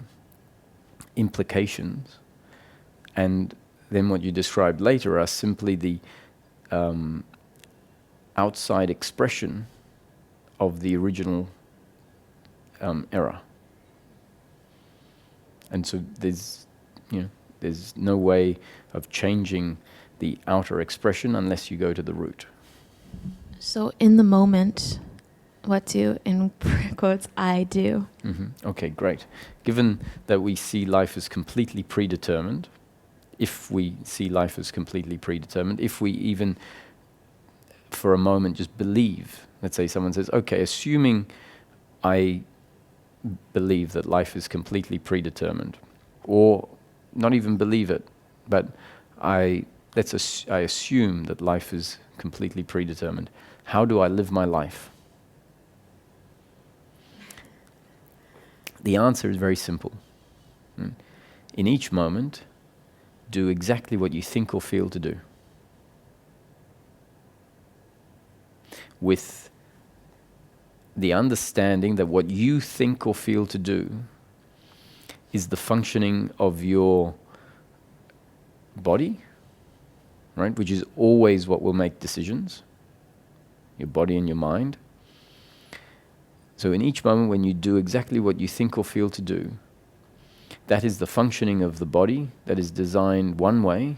implications, and then what you described later are simply the outside expression of the original error. And so there's no way of changing the outer expression unless you go to the root. So in the moment, what do, in quotes, I do? Okay, great. Given that we see life as completely predetermined, if we see life as completely predetermined, if we even for a moment just believe, let's say someone says, okay, assuming I believe that life is completely predetermined, or not even believe it, but I assume that life is completely predetermined. How do I live my life? The answer is very simple. In each moment, do exactly what you think or feel to do, with the understanding that what you think or feel to do is the functioning of your body, right? Which is always what will make decisions, your body and your mind. So in each moment when you do exactly what you think or feel to do, that is the functioning of the body that is designed one way.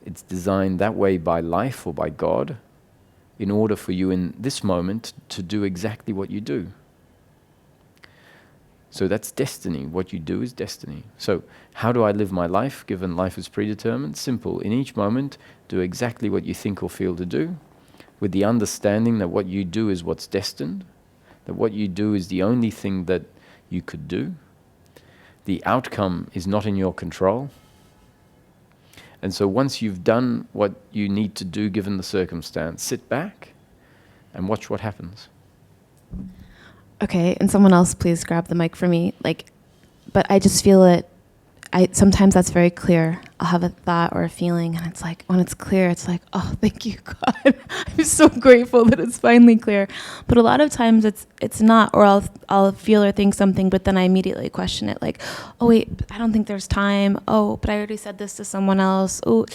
It's designed that way by life or by God in order for you in this moment to do exactly what you do. So that's destiny. What you do is destiny. So how do I live my life given life is predetermined? Simple. In each moment, do exactly what you think or feel to do, with the understanding that what you do is what's destined, that what you do is the only thing that you could do. The outcome is not in your control. And so once you've done what you need to do given the circumstance, sit back and watch what happens. Okay, and someone else please grab the mic for me. But I just feel it. Sometimes that's very clear. I'll have a thought or a feeling, and it's like, when it's clear, it's like, oh, thank you, God. I'm so grateful that it's finally clear. But a lot of times it's not, or I'll feel or think something, but then I immediately question it, like, oh wait, I don't think there's time. Oh, but I already said this to someone else. Oh,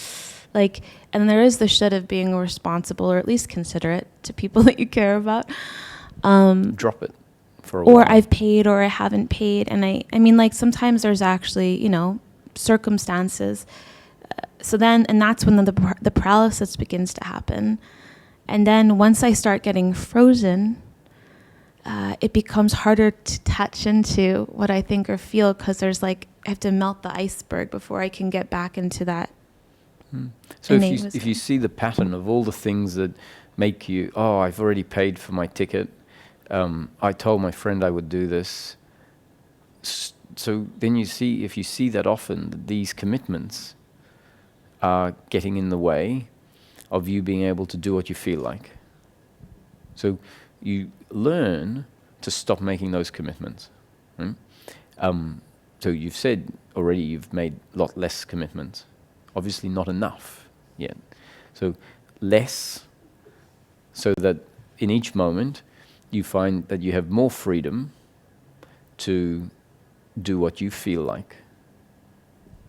and there is the shit of being responsible, or at least considerate to people that you care about. Drop it for a while. Or I've paid or I haven't paid. And I mean, sometimes there's actually, circumstances. And that's when the paralysis begins to happen. And then once I start getting frozen, it becomes harder to touch into what I think or feel, because there's I have to melt the iceberg before I can get back into that. So if you see the pattern of all the things that make you, oh, I've already paid for my ticket, I told my friend I would do this. So then if you see that often, that these commitments are getting in the way of you being able to do what you feel like. So you learn to stop making those commitments. Right? So you've said already you've made a lot less commitments. Obviously not enough yet. So less, so that in each moment you find that you have more freedom to do what you feel like,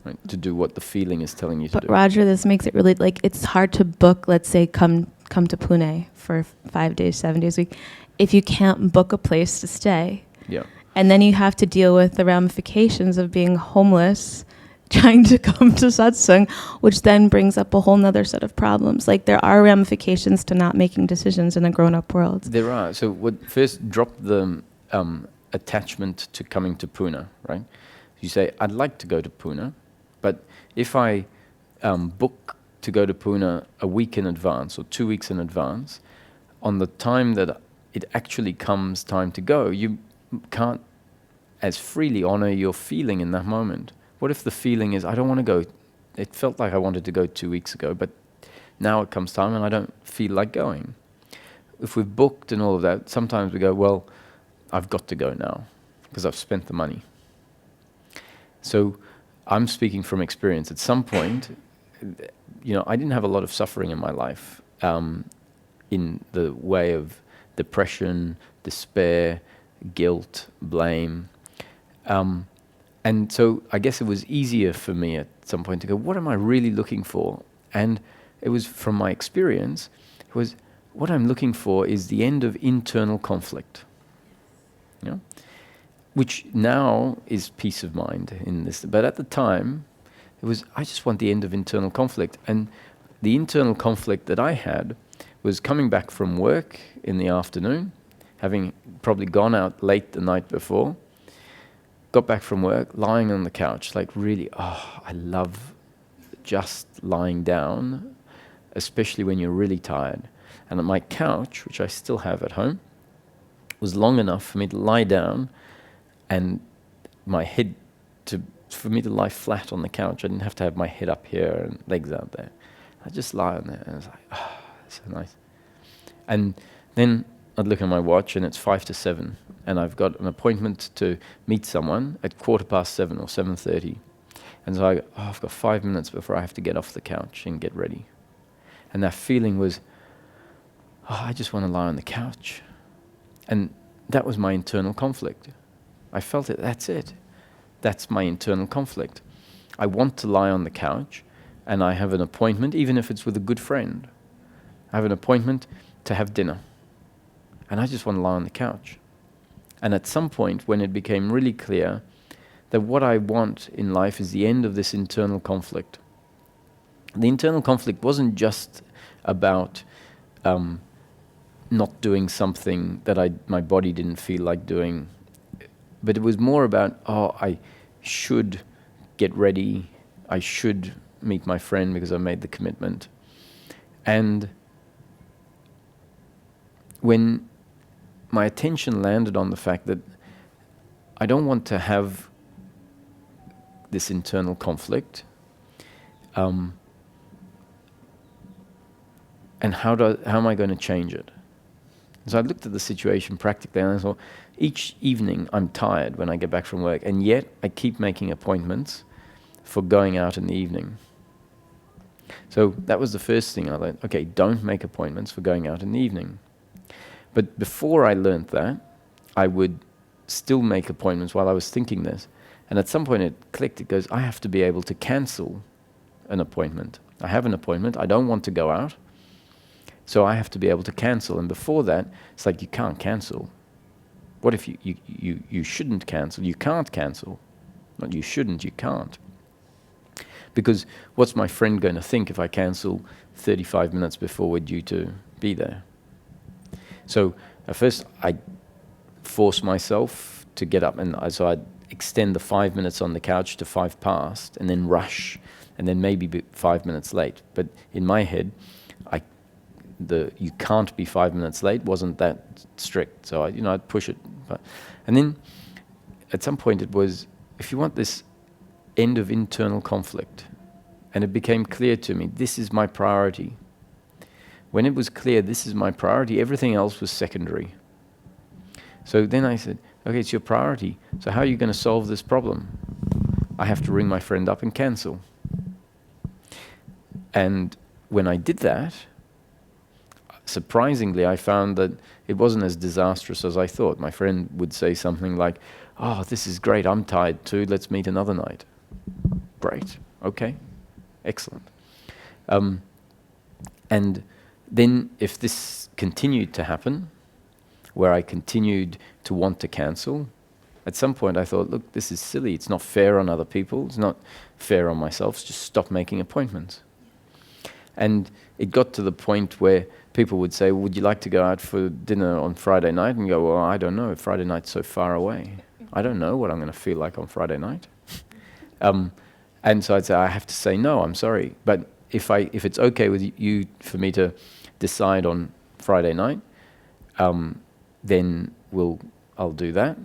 right? To do what the feeling is telling you to do. But Roger, this makes it really, it's hard to book, let's say, come to Pune for 5 days, 7 days a week, if you can't book a place to stay. Yeah. And then you have to deal with the ramifications of being homeless, trying to come to satsang, which then brings up a whole nother set of problems. There are ramifications to not making decisions in a grown-up world. There are. So first drop the attachment to coming to Pune, right? You say, I'd like to go to Pune, but if I book to go to Pune a week in advance or 2 weeks in advance, on the time that it actually comes time to go, you can't as freely honor your feeling in that moment. What if the feeling is, I don't want to go? It felt like I wanted to go 2 weeks ago, but now it comes time and I don't feel like going. If we've booked and all of that, sometimes we go, well, I've got to go now because I've spent the money. So I'm speaking from experience. At some point, I didn't have a lot of suffering in my life in the way of depression, despair, guilt, blame. And so I guess it was easier for me at some point to go, what am I really looking for? And it was from my experience, it was what I'm looking for is the end of internal conflict. Which now is peace of mind in this. But at the time, it was, I just want the end of internal conflict. And the internal conflict that I had was coming back from work in the afternoon, having probably gone out late the night before, got back from work, lying on the couch, like really, I love just lying down, especially when you're really tired. And my couch, which I still have at home, was long enough for me to lie down and my head for me to lie flat on the couch. I didn't have to have my head up here and legs out there. I just lie on there and I was like, so nice. And then I'd look at my watch and it's 5 to 7 and I've got an appointment to meet someone at 7:15 or 7:30. And so I've got 5 minutes before I have to get off the couch and get ready. And that feeling was, I just want to lie on the couch. And that was my internal conflict. I felt it, that's it. That's my internal conflict. I want to lie on the couch and I have an appointment, even if it's with a good friend. I have an appointment to have dinner. And I just want to lie on the couch. And at some point when it became really clear that what I want in life is the end of this internal conflict. The internal conflict wasn't just about not doing something that my body didn't feel like doing, but it was more about, I should get ready, I should meet my friend because I made the commitment. And when my attention landed on the fact that I don't want to have this internal conflict, and how am I going to change it? So I looked at the situation practically and I thought, each evening I'm tired when I get back from work, and yet I keep making appointments for going out in the evening. So that was the first thing I learned. Okay, don't make appointments for going out in the evening. But before I learned that, I would still make appointments while I was thinking this. And at some point it clicked, it goes, I have to be able to cancel an appointment. I have an appointment, I don't want to go out, so I have to be able to cancel. And before that, it's like, you can't cancel. What if you shouldn't cancel? You can't cancel. Not you shouldn't, you can't. Because what's my friend going to think if I cancel 35 minutes before we're due to be there? So at first I forced myself to get up, and so I'd extend the 5 minutes on the couch to 5 past, and then rush, and then maybe be 5 minutes late. But in my head, you can't be 5 minutes late wasn't that strict. So I'd push it. And then at some point it was, if you want this end of internal conflict, and it became clear to me, this is my priority. When it was clear this is my priority, everything else was secondary. So then I said, okay, it's your priority. So how are you going to solve this problem? I have to ring my friend up and cancel. And when I did that, surprisingly, I found that it wasn't as disastrous as I thought. My friend would say something like, this is great, I'm tired too, let's meet another night. Great, okay, excellent. And then if this continued to happen, where I continued to want to cancel, at some point I thought, look, this is silly, it's not fair on other people, it's not fair on myself, just stop making appointments. And it got to the point where people would say, would you like to go out for dinner on Friday night? And you go, well, I don't know, Friday night's so far away. I don't know what I'm going to feel like on Friday night. And so I'd say, I have to say no, I'm sorry. But if it's okay with you for me to decide on Friday night, then I'll do that.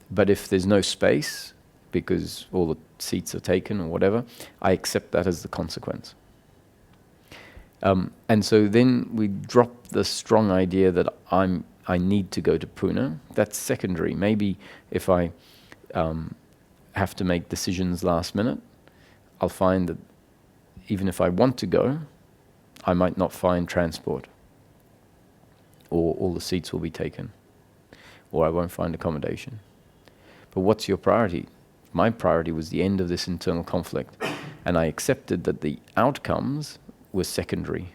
But if there's no space, because all the seats are taken or whatever, I accept that as the consequence. And so then we drop the strong idea that I need to go to Pune. That's secondary. Maybe if I have to make decisions last minute, I'll find that even if I want to go, I might not find transport, or all the seats will be taken, or I won't find accommodation. But what's your priority? My priority was the end of this internal conflict, and I accepted that the outcomes were secondary.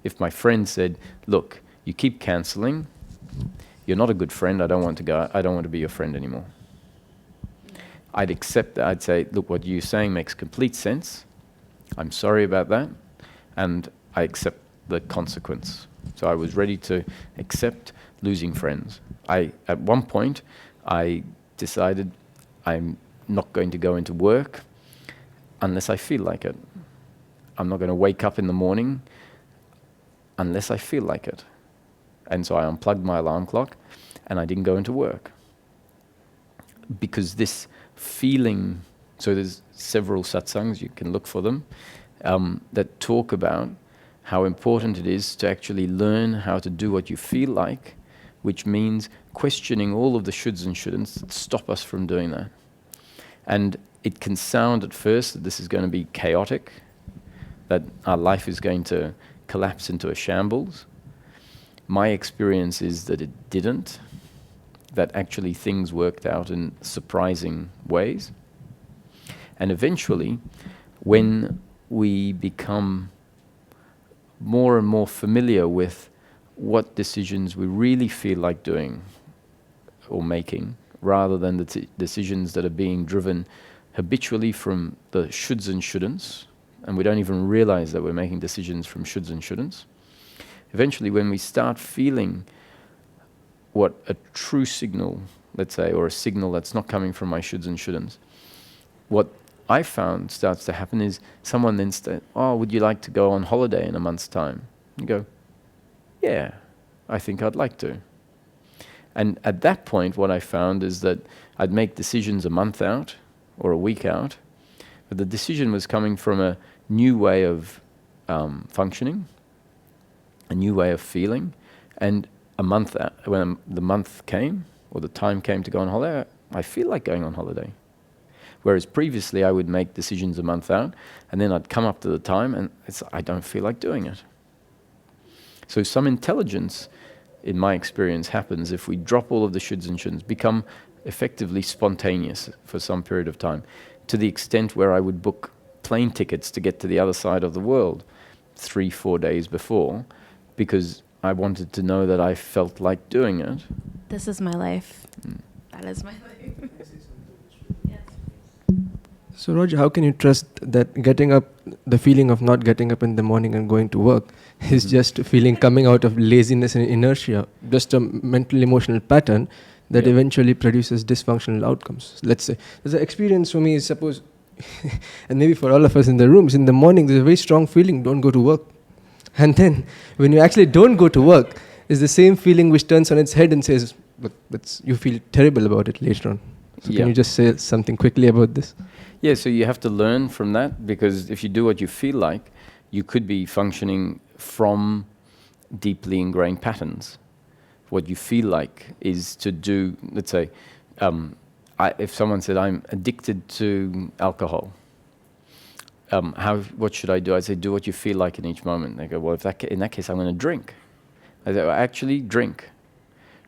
If my friend said, look, you keep cancelling, you're not a good friend, I don't want to go, I don't want to be your friend anymore. I'd accept that. I'd say, look, what you're saying makes complete sense. I'm sorry about that. And I accept the consequence. So I was ready to accept losing friends. At one point, I decided I'm not going to go into work unless I feel like it. I'm not going to wake up in the morning unless I feel like it. And so I unplugged my alarm clock and I didn't go into work. Because this feeling, so there's several satsangs, you can look for them, that talk about how important it is to actually learn how to do what you feel like, which means questioning all of the shoulds and shouldn'ts that stop us from doing that. And it can sound at first that this is going to be chaotic, that our life is going to collapse into a shambles. My experience is that it didn't, that actually things worked out in surprising ways. And eventually, when we become more and more familiar with what decisions we really feel like doing or making, rather than the decisions that are being driven habitually from the shoulds and shouldn'ts, and we don't even realize that we're making decisions from shoulds and shouldn'ts. Eventually, when we start feeling what a true signal, let's say, or a signal that's not coming from my shoulds and shouldn'ts, what I found starts to happen is someone then says, oh, would you like to go on holiday in a month's time? You go, yeah, I think I'd like to. And at that point, what I found is that I'd make decisions a month out or a week out, but the decision was coming from a new way of functioning, a new way of feeling, and a month out, when the month came, or the time came to go on holiday, I feel like going on holiday. Whereas previously I would make decisions a month out, and then I'd come up to the time and I don't feel like doing it. So some intelligence, in my experience, happens if we drop all of the shoulds and shouldn'ts, become effectively spontaneous for some period of time, to the extent where I would book plane tickets to get to the other side of the world 3-4 days before, because I wanted to know that I felt like doing it. This is my life. That is my life. So Roger, how can you trust that getting up, the feeling of not getting up in the morning and going to work is just a feeling coming out of laziness and inertia, just a mental emotional pattern that eventually produces dysfunctional outcomes? Let's say, there's an experience for me is, suppose, and maybe for all of us in the rooms, in the morning there's a very strong feeling, don't go to work. And then when you actually don't go to work, it's the same feeling which turns on its head and says, but you feel terrible about it later on. So can you just say something quickly about this? Yeah, so you have to learn from that, because if you do what you feel like, you could be functioning from deeply ingrained patterns. What you feel like is to do, let's say, if someone said, I'm addicted to alcohol, what should I do? I say, do what you feel like in each moment. They go, well, in that case, I'm going to drink. I say, well, actually, drink.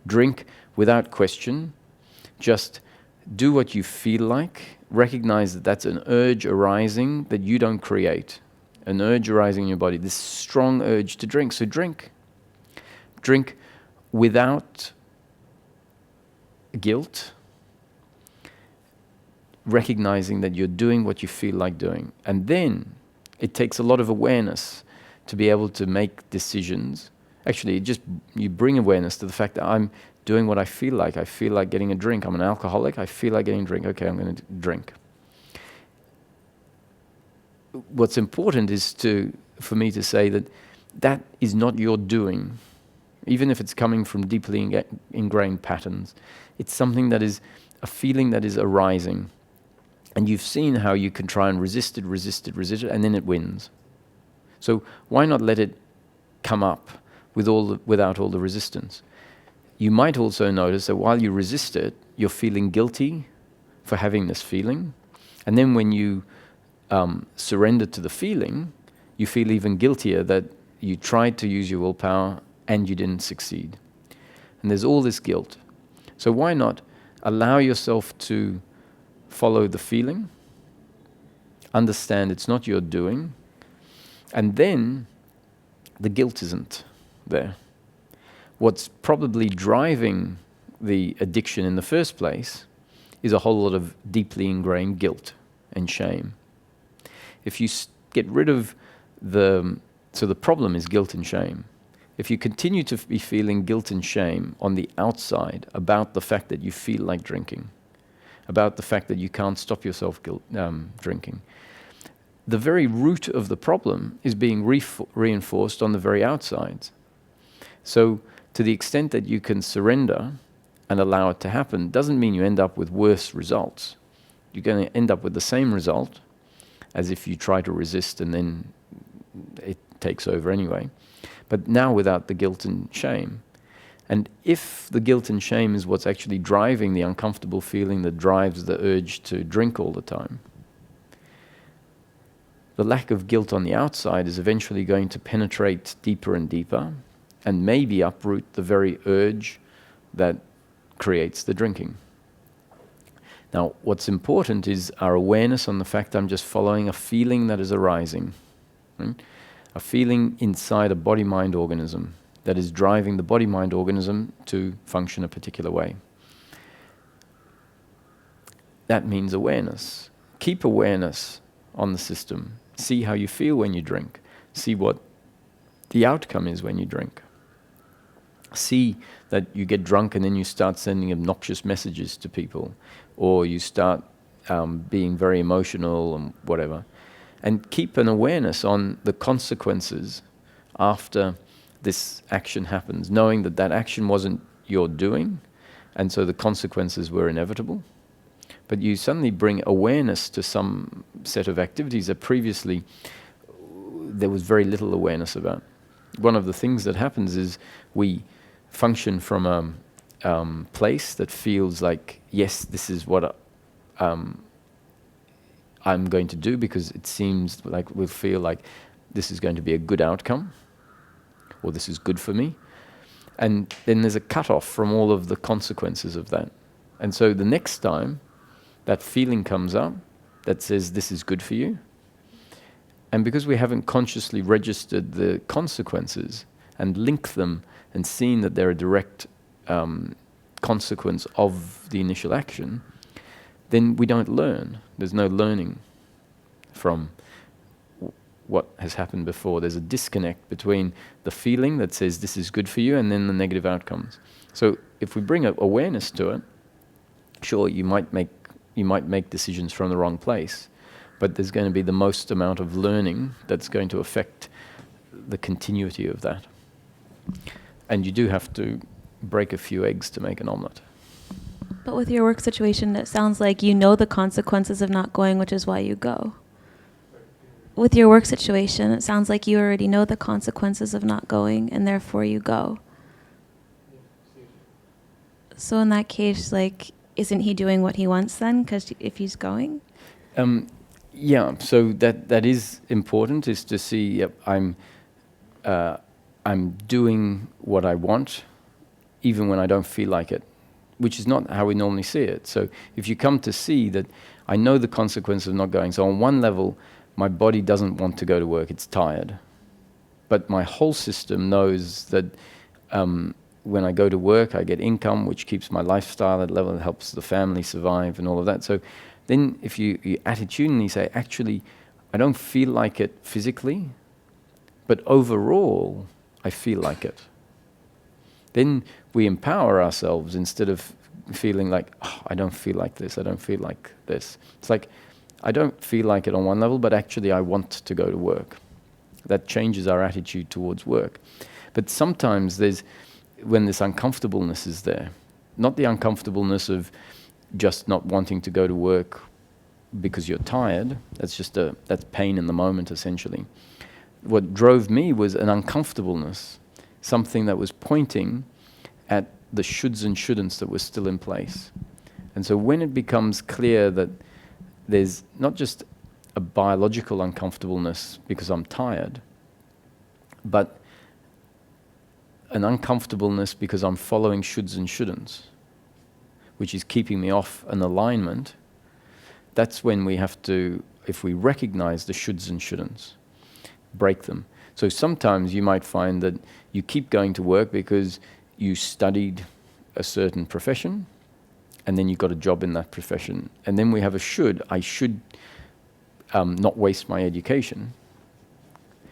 Drink without question. Just do what you feel like. Recognize that that's an urge arising that you don't create. An urge arising in your body, this strong urge to drink. So drink. Drink without guilt, recognizing that you're doing what you feel like doing. And then it takes a lot of awareness to be able to make decisions. Actually, you bring awareness to the fact that I'm doing what I feel like. I feel like getting a drink. I'm an alcoholic. I feel like getting a drink. Okay, I'm going to drink. What's important is for me to say that is not your doing. Even if it's coming from deeply ingrained patterns, it's something that is a feeling that is arising. And you've seen how you can try and resist it, and then it wins. So why not let it come up without all the resistance? You might also notice that while you resist it, you're feeling guilty for having this feeling. And then when you surrender to the feeling, you feel even guiltier that you tried to use your willpower and you didn't succeed. And there's all this guilt. So why not allow yourself to follow the feeling, understand it's not your doing, and then the guilt isn't there. What's probably driving the addiction in the first place is a whole lot of deeply ingrained guilt and shame. If you get rid of the So the problem is guilt and shame. If you continue to be feeling guilt and shame on the outside about the fact that you feel like drinking, about the fact that you can't stop yourself drinking, the very root of the problem is being reinforced on the very outside. So to the extent that you can surrender and allow it to happen, doesn't mean you end up with worse results. You're going to end up with the same result as if you try to resist and then it takes over anyway. But now without the guilt and shame. And if the guilt and shame is what's actually driving the uncomfortable feeling that drives the urge to drink all the time, the lack of guilt on the outside is eventually going to penetrate deeper and deeper and maybe uproot the very urge that creates the drinking. Now, what's important is our awareness on the fact I'm just following a feeling that is arising, right? A feeling inside a body-mind organism that is driving the body-mind organism to function a particular way. That means awareness. Keep awareness on the system. See how you feel when you drink. See what the outcome is when you drink. See that you get drunk and then you start sending obnoxious messages to people, or you start being very emotional and whatever. And keep an awareness on the consequences after this action happens, knowing that that action wasn't your doing, and so the consequences were inevitable. But you suddenly bring awareness to some set of activities that previously there was very little awareness about. One of the things that happens is we function from a place that feels like, yes, this is what I'm going to do, because it seems like we'll feel like this is going to be a good outcome, or this is good for me. And then there's a cutoff from all of the consequences of that. And so the next time that feeling comes up that says this is good for you, and because we haven't consciously registered the consequences and linked them and seen that they're a direct consequence of the initial action, then we don't learn. There's no learning from what has happened before. There's a disconnect between the feeling that says this is good for you and then the negative outcomes. So if we bring awareness to it, sure, you might make decisions from the wrong place, but there's going to be the most amount of learning that's going to affect the continuity of that. And you do have to break a few eggs to make an omelette. But with your work situation, it sounds like you know the consequences of not going, which is why you go. With your work situation, it sounds like you already know the consequences of not going, and therefore you go. So in that case, like, isn't he doing what he wants then? Because if he's going? Yeah, so that is important, is to see, yep, I'm doing what I want, even when I don't feel like it, which is not how we normally see it. So if you come to see that I know the consequence of not going, so on one level, my body doesn't want to go to work, it's tired. But my whole system knows that when I go to work, I get income, which keeps my lifestyle at level, and helps the family survive and all of that. So then if you attitudinally say, actually, I don't feel like it physically, but overall, I feel like it. Then we empower ourselves instead of feeling like, oh, I don't feel like this, I don't feel like this. It's like, I don't feel like it on one level, but actually I want to go to work. That changes our attitude towards work. But sometimes when this uncomfortableness is there, not the uncomfortableness of just not wanting to go to work because you're tired, that's pain in the moment essentially. What drove me was an uncomfortableness, something that was pointing at the shoulds and shouldn'ts that were still in place. And so when it becomes clear that there's not just a biological uncomfortableness because I'm tired, but an uncomfortableness because I'm following shoulds and shouldn'ts, which is keeping me off an alignment, that's when we have to, if we recognize the shoulds and shouldn'ts, break them. So sometimes you might find that you keep going to work because you studied a certain profession, and then you got a job in that profession. And then we have a should. I should not waste my education.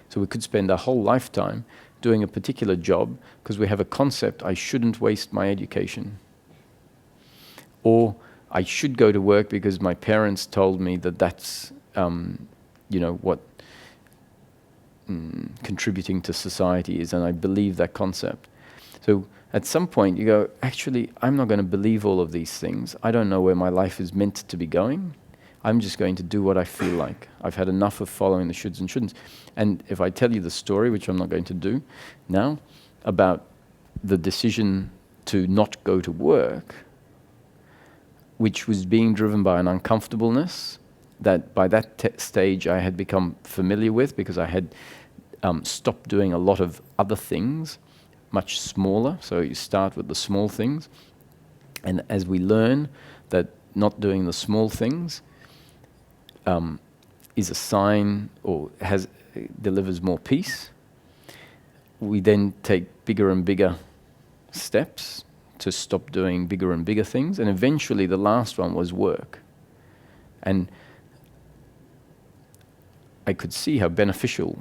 So we could spend our whole lifetime doing a particular job because we have a concept, I shouldn't waste my education. Or I should go to work because my parents told me that that's, what contributing to society is, and I believe that concept. So at some point you go, actually, I'm not going to believe all of these things. I don't know where my life is meant to be going. I'm just going to do what I feel like. I've had enough of following the shoulds and shouldn'ts. And if I tell you the story, which I'm not going to do now, about the decision to not go to work, which was being driven by an uncomfortableness that by that stage I had become familiar with, because I had stopped doing a lot of other things, much smaller. So you start with the small things. And as we learn that not doing the small things is a sign or delivers more peace, we then take bigger and bigger steps to stop doing bigger and bigger things. And eventually the last one was work. And I could see how beneficial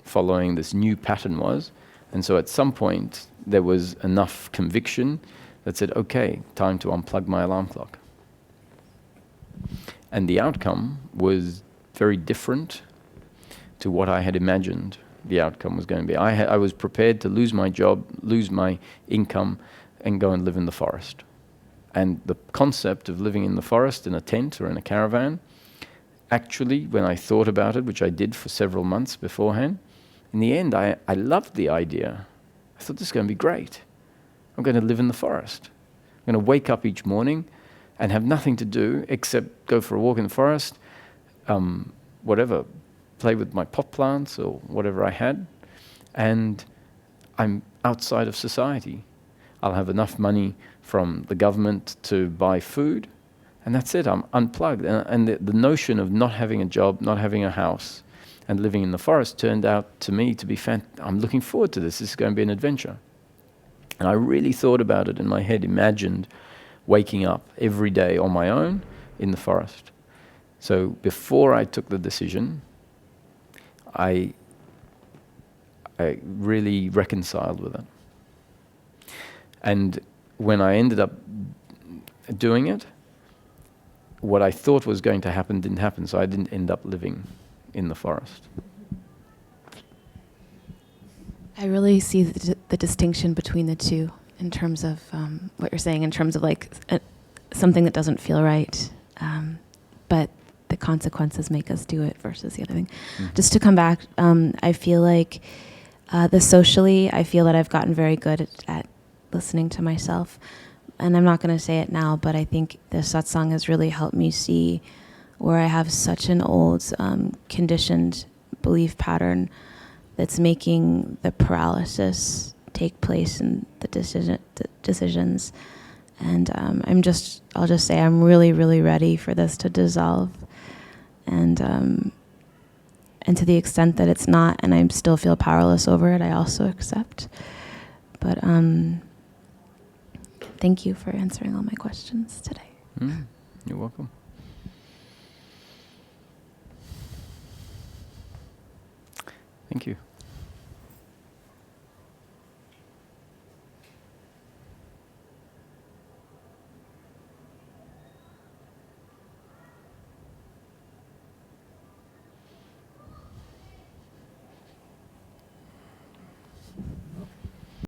following this new pattern was. And so at some point there was enough conviction that said, okay, time to unplug my alarm clock. And the outcome was very different to what I had imagined the outcome was going to be. I was prepared to lose my job, lose my income, and go and live in the forest. And the concept of living in the forest in a tent or in a caravan, actually, when I thought about it, which I did for several months beforehand, in the end, I loved the idea. I thought, this is going to be great. I'm going to live in the forest. I'm going to wake up each morning and have nothing to do except go for a walk in the forest, play with my pot plants or whatever I had, and I'm outside of society. I'll have enough money from the government to buy food, and that's it. I'm unplugged. And the notion of not having a job, not having a house, and living in the forest turned out to me to be I'm looking forward to this. This is going to be an adventure. And I really thought about it in my head, imagined waking up every day on my own in the forest. So before I took the decision, I really reconciled with it. And when I ended up doing it, what I thought was going to happen didn't happen, so I didn't end up living in the forest. I really see the distinction between the two in terms of what you're saying, in terms of like something that doesn't feel right, but the consequences make us do it versus the other thing. Mm-hmm. Just to come back, I feel like socially, I feel that I've gotten very good at listening to myself. And I'm not going to say it now, but I think the satsang has really helped me see where I have such an old conditioned belief pattern that's making the paralysis take place in the decisions. And I'll just say I'm really, really ready for this to dissolve. And to the extent that it's not, and I still feel powerless over it, I also accept. But thank you for answering all my questions today. You're welcome. Thank you.